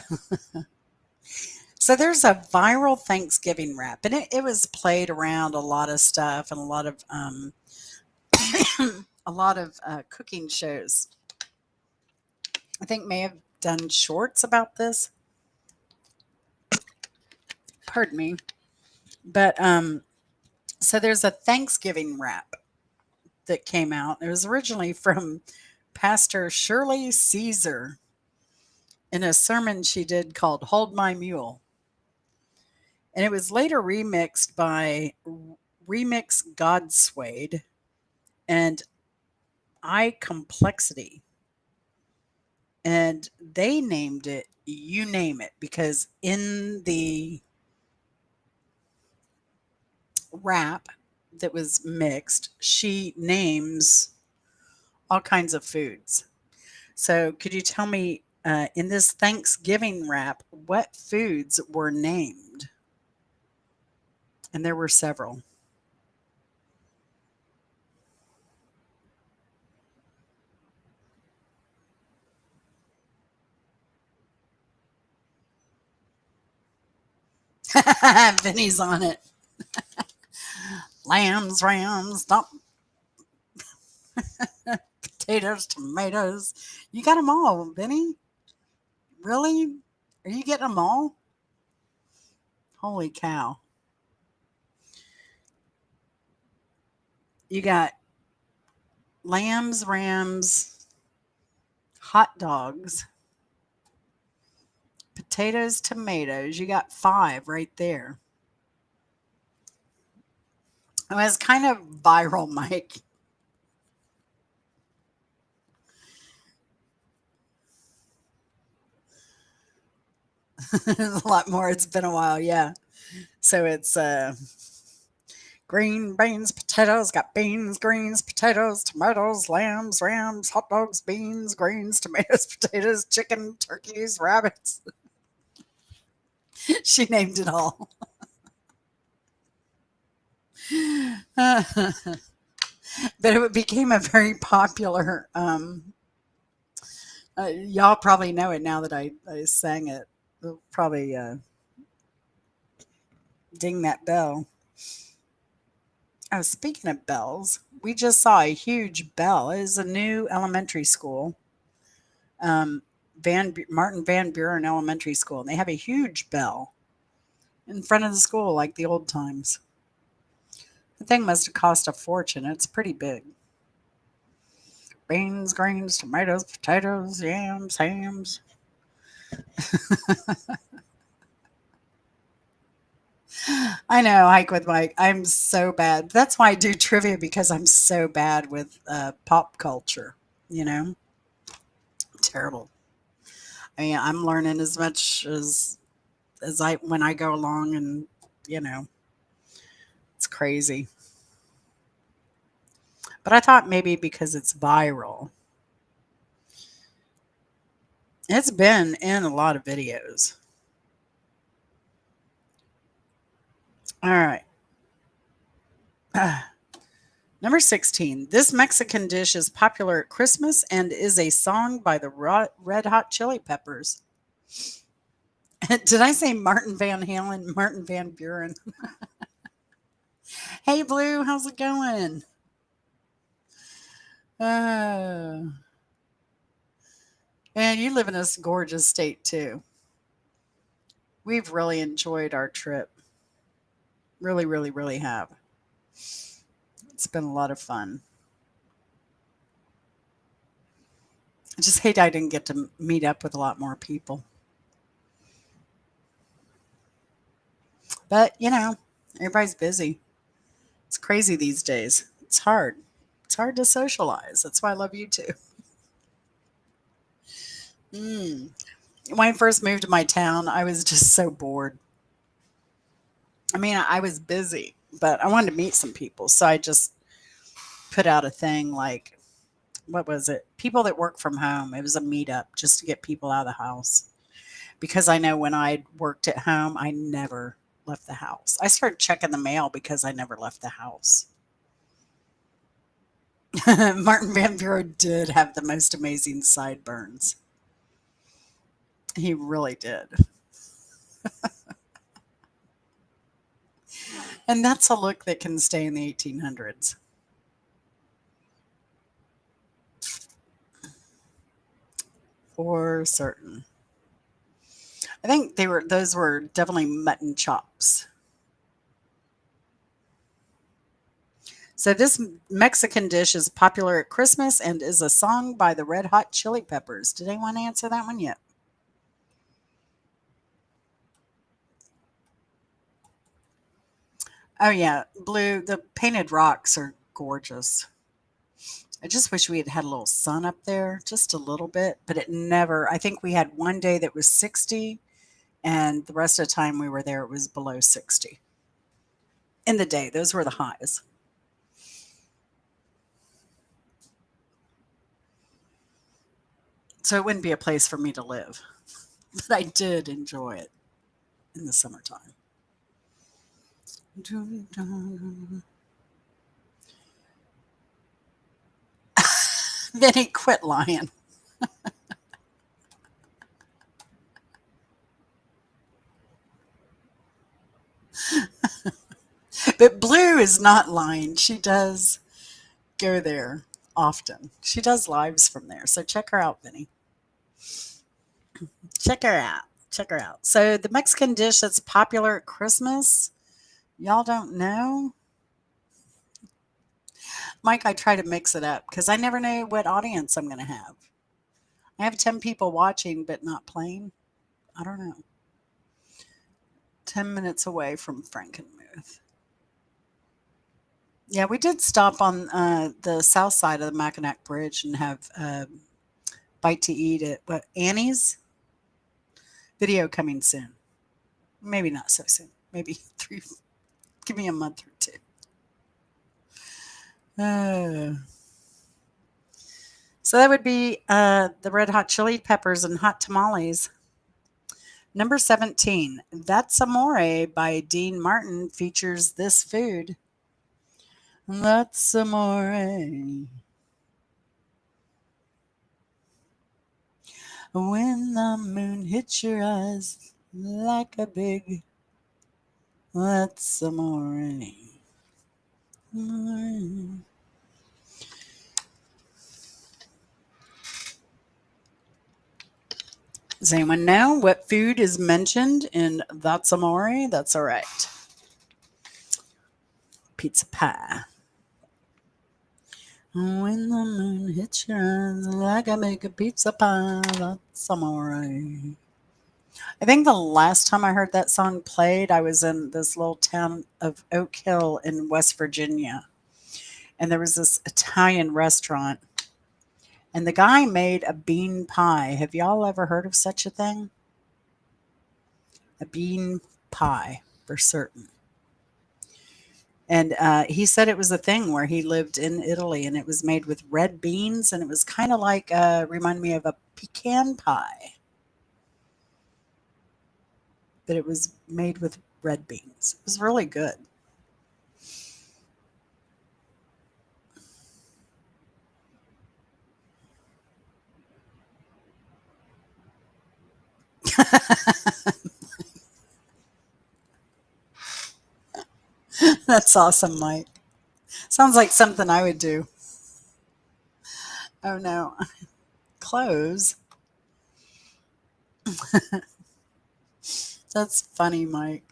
so there's a viral Thanksgiving rap, and it was played around a lot of stuff and a lot of cooking shows. I think may have done shorts about this. Pardon me, but so there's a Thanksgiving rap that came out. It was originally from Pastor Shirley Caesar in a sermon she did called "Hold My Mule," and it was later remixed by Remix Godswade and I Complexity, and they named it "You Name It" because in the rap that was mixed, she names all kinds of foods. So, could you tell me in this Thanksgiving rap what foods were named? And there were several. Vinny's on it. Lambs, rams, potatoes, tomatoes. You got them all, Vinny. Really? Are you getting them all? Holy cow. You got lambs, rams, hot dogs, potatoes, tomatoes. You got five right there. It was kind of viral, Mike. A lot more. It's been a while, yeah. So it's green beans, potatoes, got beans, greens, potatoes, tomatoes, lambs, rams, hot dogs, beans, greens, tomatoes, potatoes, chicken, turkeys, rabbits. She named it all. But it became a very popular. Y'all probably know it now that I sang it. They'll probably ding that bell. Oh, speaking of bells, we just saw a huge bell. It is a new elementary school, um, Martin Van Buren Elementary School, and they have a huge bell in front of the school like the old times. The thing must have cost a fortune. It's pretty big. Beans, greens, tomatoes, potatoes, yams, hams. I know, hike with Mike. I'm so bad. That's why I do trivia because I'm so bad with pop culture. You know, terrible. I mean, I'm learning as much as I when I go along, and you know, it's crazy. But I thought maybe because it's viral, it's been in a lot of videos. All right. Number 16. This Mexican dish is popular at Christmas and is a song by the Red Hot Chili Peppers. Did I say Martin Van Halen? Martin Van Buren. Hey, Blue, how's it going? Oh, man, you live in this gorgeous state too. We've really enjoyed our trip. Really, really, really have. It's been a lot of fun. I just hate I didn't get to meet up with a lot more people. But, everybody's busy. It's crazy these days. It's hard. It's hard to socialize. That's why I love you too. Mm. When I first moved to my town, I was just so bored. I mean, I was busy, but I wanted to meet some people. So I just put out a thing like what was it? People that work from home. It was a meetup just to get people out of the house. Because I know when I worked at home, I never left the house. I started checking the mail because I never left the house. Martin Van Buren did have the most amazing sideburns. He really did. And that's a look that can stay in the 1800s. For certain. I think those were definitely mutton chops. So this Mexican dish is popular at Christmas and is a song by the Red Hot Chili Peppers. Did anyone answer that one yet? Oh yeah, blue. The painted rocks are gorgeous. I just wish we had had a little sun up there, just a little bit, but it never. I think we had one day that was 60, and the rest of the time we were there, it was below 60 in the day. Those were the highs. So it wouldn't be a place for me to live, but I did enjoy it in the summertime. Then he quit lying. But Blue is not lying. She does go there often. She does lives from there. So check her out, Vinny. Check her out. Check her out. So the Mexican dish that's popular at Christmas, y'all don't know? Mike, I try to mix it up because I never know what audience I'm going to have. I have 10 people watching but not playing. I don't know. 10 minutes away from Frankenmuth. Yeah, we did stop on the south side of the Mackinac Bridge and have bite to eat at what Annie's video coming soon. Maybe not so soon. Maybe three. Give me a month or two. Uh, so that would be the Red Hot Chili Peppers and Hot Tamales. Number 17, That's Amore by Dean Martin features this food. That's amore. When the moon hits your eyes like a big, that's amore. Does anyone know what food is mentioned in That's Amore? That's all right. Pizza pie. When the moon hits your eyes like I make a pizza pie, that's amore. I think the last time I heard that song played, I was in this little town of Oak Hill in West Virginia. And there was this Italian restaurant, and the guy made a bean pie. Have y'all ever heard of such a thing? A bean pie, for certain. And he said it was a thing where he lived in Italy, and it was made with red beans, and it was kind of like reminded me of a pecan pie, but it was made with red beans. It was really good. That's awesome, Mike. Sounds like something I would do. Oh no, clothes. That's funny, Mike.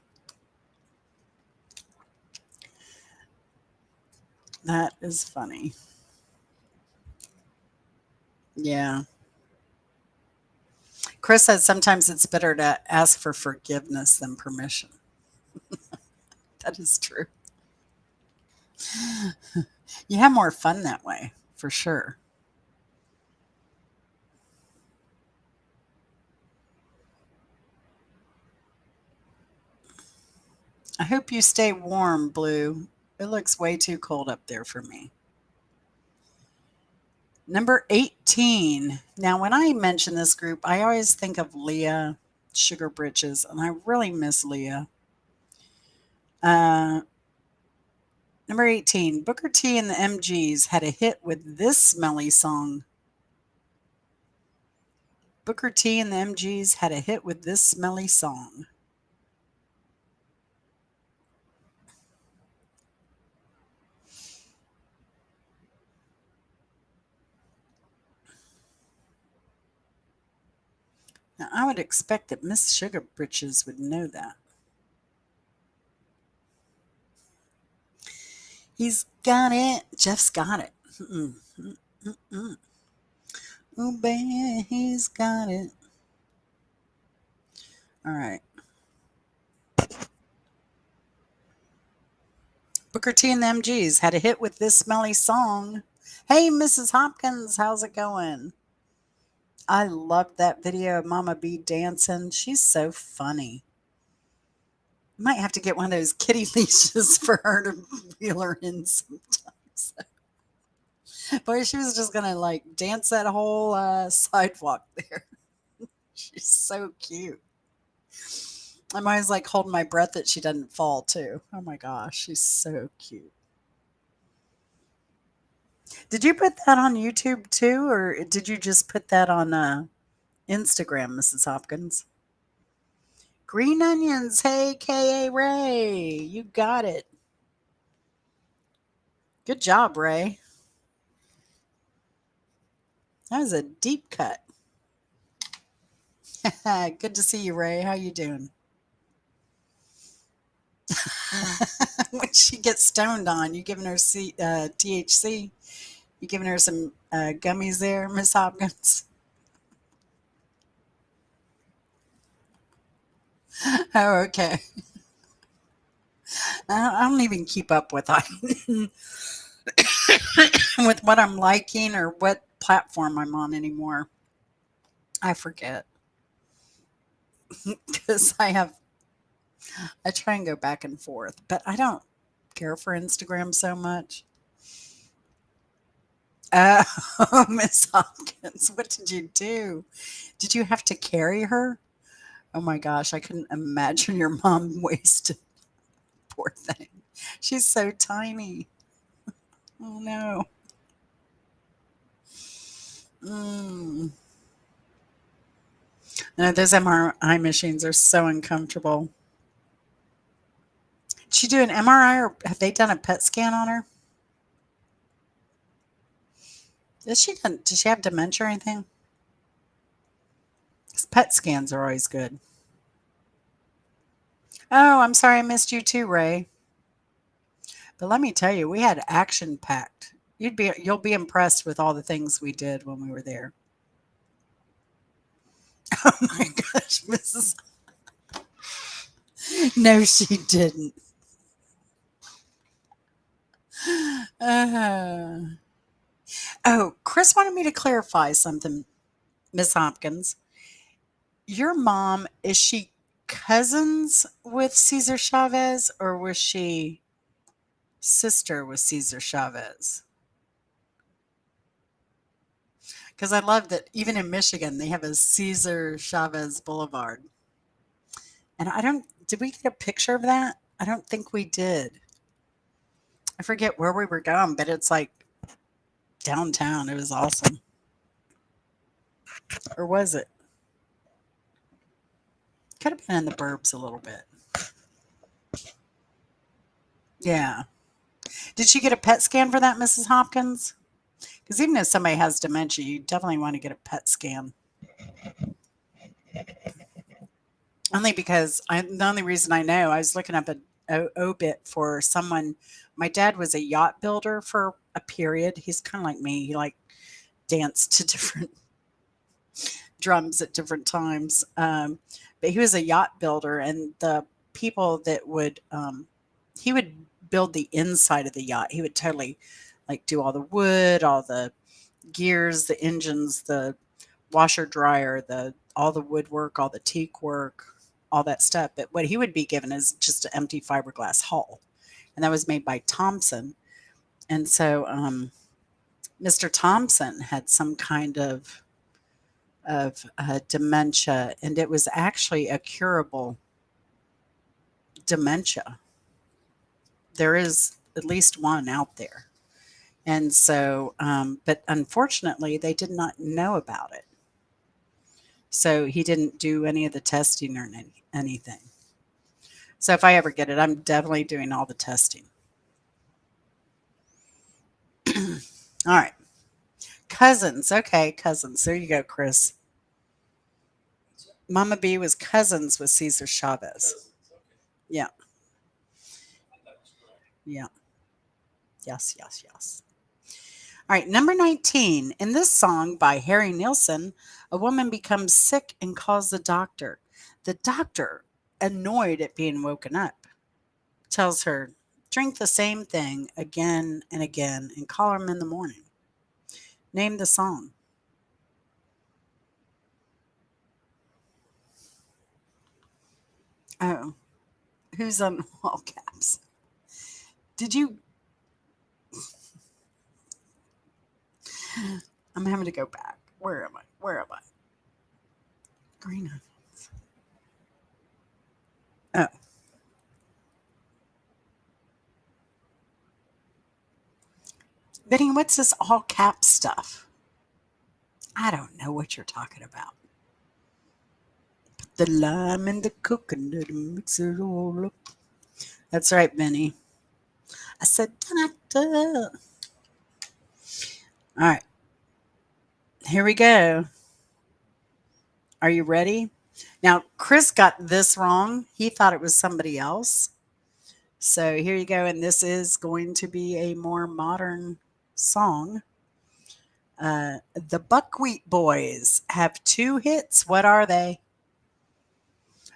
That is funny. Yeah. Chris said sometimes it's better to ask for forgiveness than permission. That is true. You have more fun that way, for sure. I hope you stay warm, Blue. It looks way too cold up there for me. Number 18. Now, when I mention this group, I always think of Leah Sugar Britches, and I really miss Leah. Uh, Number 18. Booker T and the MGs had a hit with this smelly song. Booker T and the MGs had a hit with this smelly song. Now, I would expect that Miss Sugar Britches would know that. He's got it. Jeff's got it. Mm-mm, mm-mm. Oh, baby, he's got it. All right. Booker T and the MGs had a hit with this smelly song. Hey, Mrs. Hopkins, how's it going? I loved that video of Mama B dancing. She's so funny. Might have to get one of those kitty leashes for her to reel her in sometimes. Boy, she was just gonna like dance that whole sidewalk there. She's so cute. I'm always like holding my breath that she doesn't fall too. Oh my gosh, she's so cute. Did you put that on YouTube too, or did you just put that on Instagram, Mrs. Hopkins? Green onions, hey Ka Ray, you got it. Good job, Ray. That was a deep cut. Good to see you, Ray. How you doing? When she gets stoned on, you giving her THC? You giving her some gummies there, Miss Hopkins? Oh, okay. I don't even keep up with with what I'm liking or what platform I'm on anymore. I forget because I try and go back and forth, but I don't care for Instagram so much. Oh, Miss Hopkins, what did you do? Did you have to carry her? Oh my gosh, I couldn't imagine your mom wasted. Poor thing. She's so tiny. Oh no. Mm. No, those MRI machines are so uncomfortable. Did she do an MRI or have they done a PET scan on her? Does she have dementia or anything? 'Cause PET scans are always good. Oh, I'm sorry I missed you too, Ray. But let me tell you, we had action packed. You'll be impressed with all the things we did when we were there. Oh my gosh, Mrs. No, she didn't. Uh, oh, Chris wanted me to clarify something, Miss Hopkins. Your mom, is she cousins with Cesar Chavez or was she sister with Cesar Chavez? Because I love that even in Michigan, they have a Cesar Chavez Boulevard. And did we get a picture of that? I don't think we did. I forget where we were going, but it's like downtown. It was awesome. Or was it? Could have been in the burbs a little bit. Yeah. Did she get a PET scan for that, Mrs. Hopkins? Because even if somebody has dementia, you definitely want to get a PET scan. Only because the only reason I know, I was looking up a obit for someone. My dad was a yacht builder for a period. He's kind of like me. He like danced to different drums at different times. But he was a yacht builder, and the people that he would build the inside of the yacht. He would totally like do all the wood, all the gears, the engines, the washer dryer, the all the woodwork, all the teak work, all that stuff. But what he would be given is just an empty fiberglass hull, and that was made by Thompson. And so Mr. Thompson had some kind of dementia, and it was actually a curable dementia. There is at least one out there. And so, but unfortunately, they did not know about it. So he didn't do any of the testing or anything. So if I ever get it, I'm definitely doing all the testing. All right. Cousins. Okay, cousins. There you go, Chris. Mama B was cousins with Cesar Chavez. Yeah. Yeah. Yes, yes, yes. All right, number 19. In this song by Harry Nilsson, a woman becomes sick and calls the doctor. The doctor, annoyed at being woken up, tells her, drink the same thing again and again and call him in the morning. Name the song. Oh, who's on all caps? Did you? I'm having to go back. Where am I? Where am I? Green onions. Oh, Benny, what's this all cap stuff? I don't know what you're talking about. The lime and the coconut and mix it all up. That's right, Benny. I said, da-da-da. All right, here we go. Are you ready? Now, Chris got this wrong. He thought it was somebody else. So here you go. And this is going to be a more modern song. The Buckwheat Boys have two hits. What are they?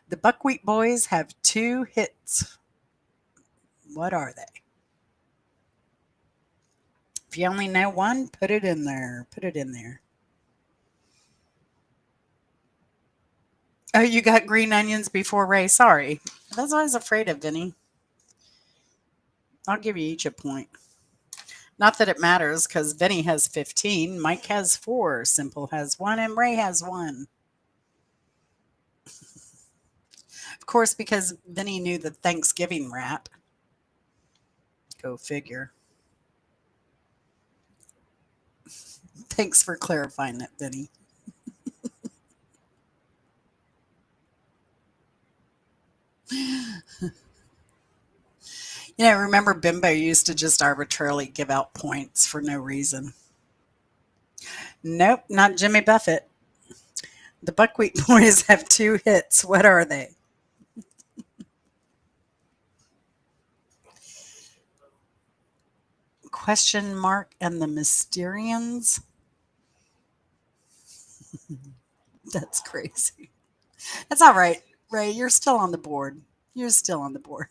The Buckwheat Boys have two hits. What are they? If you only know one, put it in there. Put it in there. Oh, you got green onions before Ray. Sorry. That's what I was afraid of, Vinny. I'll give you each a point. Not that it matters because Vinny has 15, Mike has 4, Simple has 1, and Ray has 1. Of course, because Vinny knew the Thanksgiving rap. Go figure. Thanks for clarifying that, Vinny. Remember Bimbo used to just arbitrarily give out points for no reason. Nope, not Jimmy Buffett. The Buckwheat Boys have two hits. What are they? Question mark and the Mysterians? That's crazy. That's all right, Ray. You're still on the board. You're still on the board.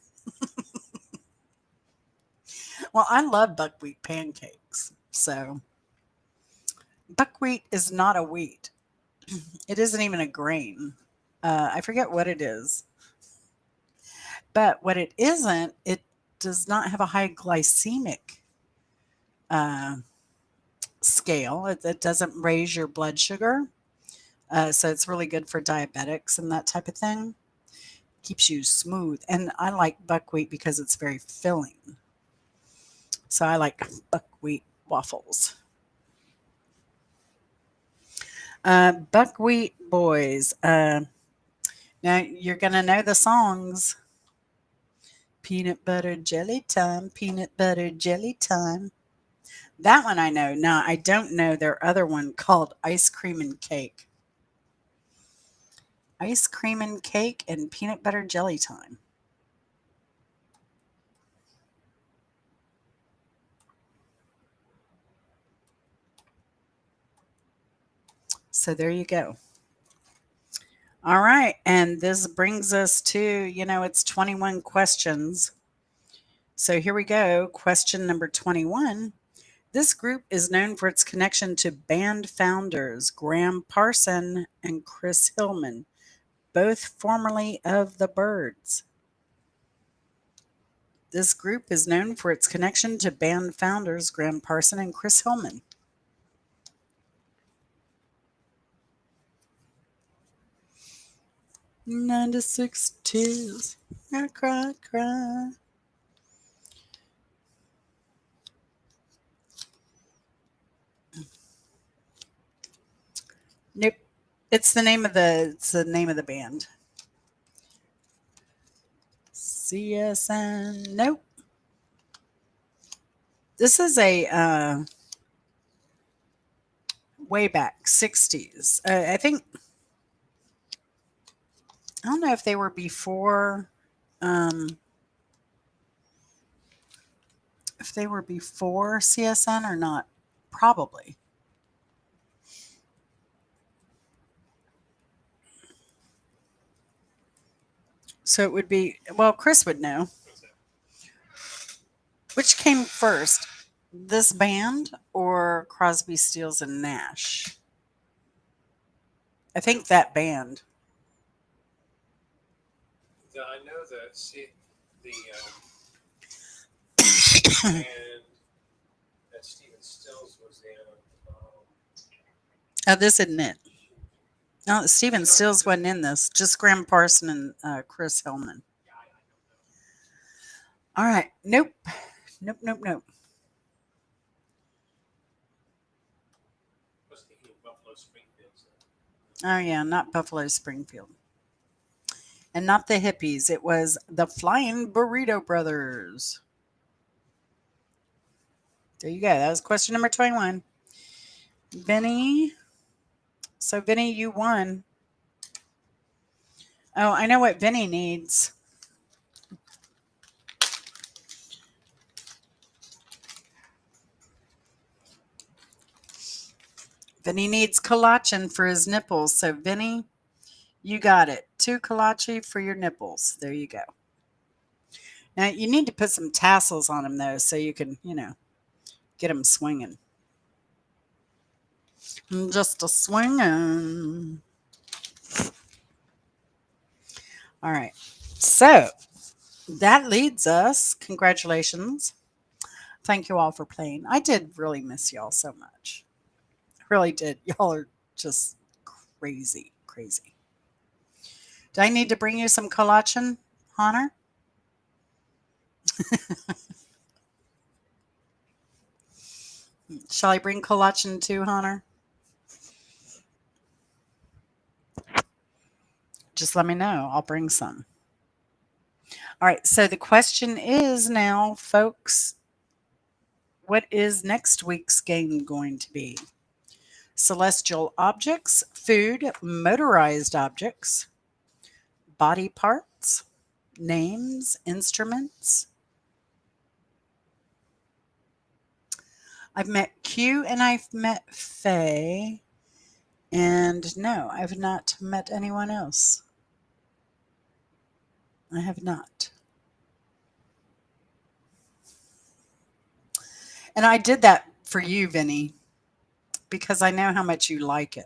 Well, I love buckwheat pancakes. So, buckwheat is not a wheat. It isn't even a grain. I forget what it is. But what it isn't, it does not have a high glycemic uh, scale. It doesn't raise your blood sugar. So it's really good for diabetics and that type of thing. Keeps you smooth. And I like buckwheat because it's very filling. So I like buckwheat waffles. Buckwheat Boys. Now you're going to know the songs. Peanut butter jelly time, peanut butter jelly time. That one I know. Now I don't know their other one called ice cream and cake. Ice cream and cake and peanut butter jelly time. So there you go. All right. And this brings us to, it's 21 questions. So here we go. Question number 21. This group is known for its connection to band founders Graham Parson and Chris Hillman, both formerly of the Byrds. This group is known for its connection to band founders Graham Parson and Chris Hillman. 96 tears. I cry, cry. Nope. It's the name of the band. CSN. Nope. This is a way back 60s. I don't know if they were before um CSN or not. Probably. So it would be, well, Chris would know. Which came first? This band or Crosby, Stills and Nash? I think that band. Oh, this isn't it. No, Steven Stills wasn't in this. Just Graham Parson and Chris Hillman. All right. Nope. Nope. Nope. Nope. Oh yeah, not Buffalo Springfield, and not the hippies. It was the Flying Burrito Brothers. There you go. That was question number 21. Vinny. So Vinny, you won. Oh, I know what Vinny needs. Vinny needs collagen for his nipples. So Vinny, you got it. 2 kolache for your nipples. There you go. Now you need to put some tassels on them though, so you can, get them swinging. Just a swinging. All right. So that leads us. Congratulations. Thank you all for playing. I did really miss y'all so much. I really did. Y'all are just crazy, crazy. Do I need to bring you some collagen, Hunter? Shall I bring collagen too, Hunter? Just let me know. I'll bring some. All right. So the question is now, folks, what is next week's game going to be? Celestial objects, food, motorized objects, body parts, names, instruments. I've met Q and I've met Faye. And no, I've not met anyone else. I have not. And I did that for you, Vinny, because I know how much you like it.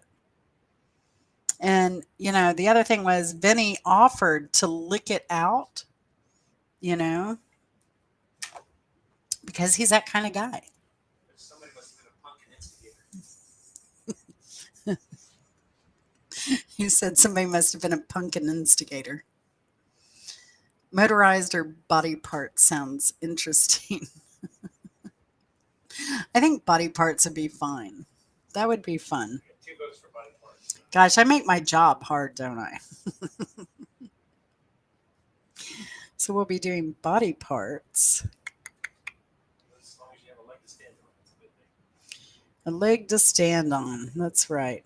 And, the other thing was Vinny offered to lick it out, you know, because he's that kind of guy. He said somebody must have been a pumpkin instigator. Motorized or body part sounds interesting. I think body parts would be fine. That would be fun. Gosh, I make my job hard, don't I? So we'll be doing body parts. A leg to stand on. That's right.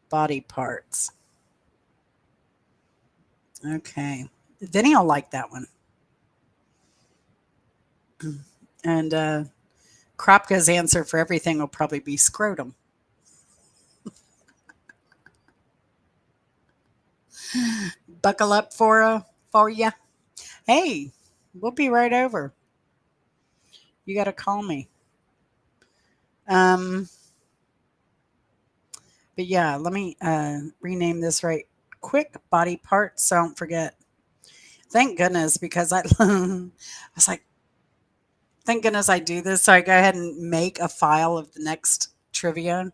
Body parts. Okay. Vinny will like that one. And Kropka's answer for everything will probably be scrotum. Buckle up for ya. Hey, we'll be right over. You got to call me. Um, but yeah, let me rename this right quick. Body parts. So don't forget. Thank goodness, because I was like, thank goodness I do this. So I go ahead and make a file of the next trivia.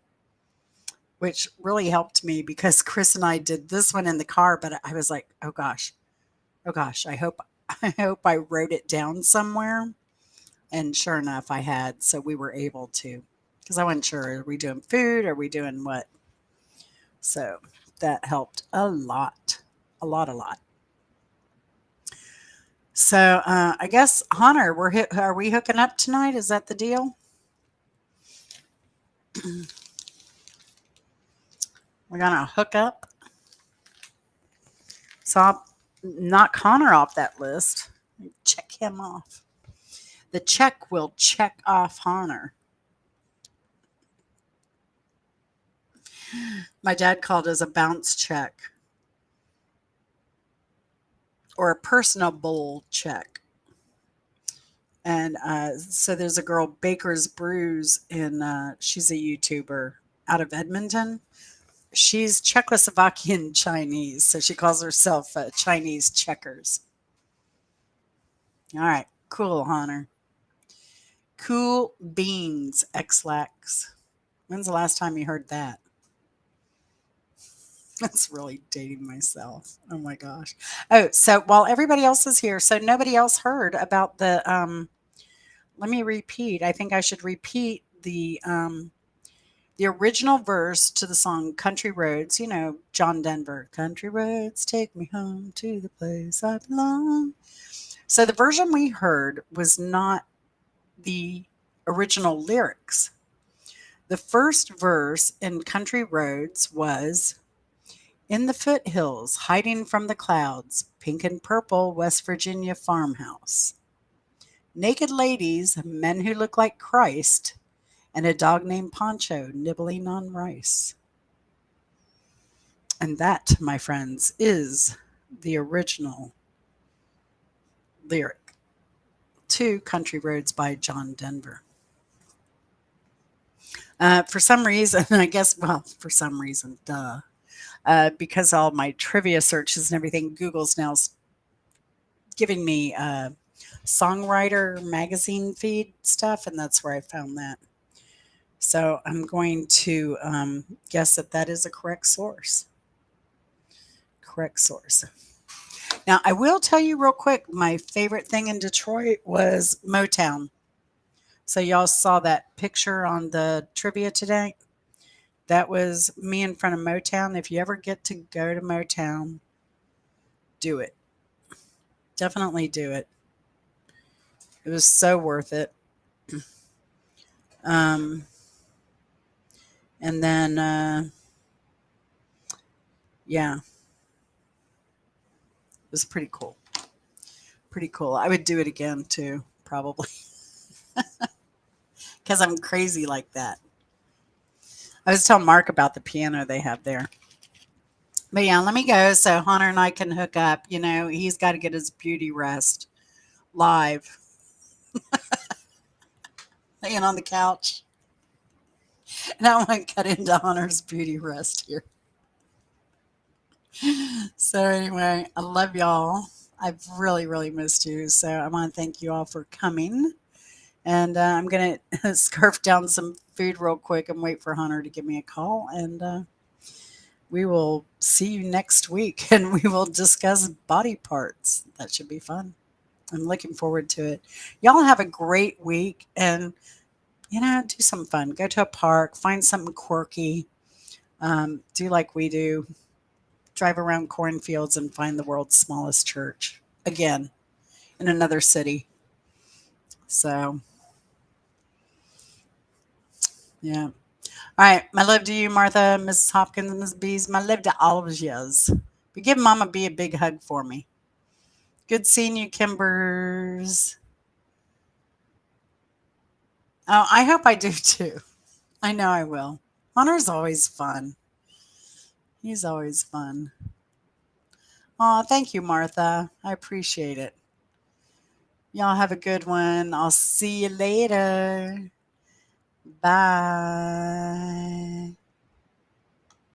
which really helped me because Chris and I did this one in the car, but I was like, oh gosh, I hope I wrote it down somewhere. And sure enough, I had, so we were able to, because I wasn't sure, are we doing food? Are we doing what? So that helped a lot, a lot, a lot. So I guess Hunter, are we hooking up tonight? Is that the deal? We're gonna hook up. So I'll knock Connor off that list. Check him off. The check will check off Connor. My dad called it a bounce check or a personable check. And so there's a girl, Baker's Brews, and she's a YouTuber out of Edmonton. She's Czechoslovakian Chinese, so she calls herself Chinese Checkers. All right, cool, Hunter. Cool beans, X-Lax. When's the last time you heard that? That's really dating myself. Oh my gosh. Oh, so while everybody else is here, so nobody else heard about the let me repeat. I think I should repeat the original verse to the song Country Roads, you know, John Denver. Country roads take me home to the place I belong. So the version we heard was not the original lyrics. The first verse in Country Roads was in the foothills, hiding from the clouds, pink and purple West Virginia farmhouse. Naked ladies, men who look like Christ, and a dog named Poncho nibbling on rice. And that, my friends, is the original lyric to Country Roads by John Denver. For some reason, I guess, well, for some reason, duh. Because all my trivia searches and everything, Google's now giving me songwriter magazine feed stuff, and that's where I found that. So I'm going to guess that that is a correct source. Correct source. Now, I will tell you real quick, my favorite thing in Detroit was Motown. So y'all saw that picture on the trivia today? That was me in front of Motown. If you ever get to go to Motown, do it. Definitely do it. It was so worth it. Um, and then, yeah, it was pretty cool. Pretty cool. I would do it again too, probably, because I'm crazy like that. I was telling Mark about the piano they have there. But yeah, let me go so Hunter and I can hook up. You know, he's got to get his beauty rest live, laying on the couch. And I want to cut into Hunter's beauty rest here. So anyway, I love y'all. I've really, really missed you. So I want to thank you all for coming. And I'm going to scarf down some food real quick and wait for Hunter to give me a call. And we will see you next week and we will discuss body parts. That should be fun. I'm looking forward to it. Y'all have a great week and, you know, do some fun. Go to a park, find something quirky. Do like we do. Drive around cornfields and find the world's smallest church again in another city. So, yeah. All right. My love to you, Martha, Mrs. Hopkins, Miss Bees. My love to all of yous. But give Mama B a big hug for me. Good seeing you, Kimbers. Oh, I hope I do too. I know I will. Hunter's always fun. He's always fun. Oh, thank you, Martha. I appreciate it. Y'all have a good one. I'll see you later. Bye.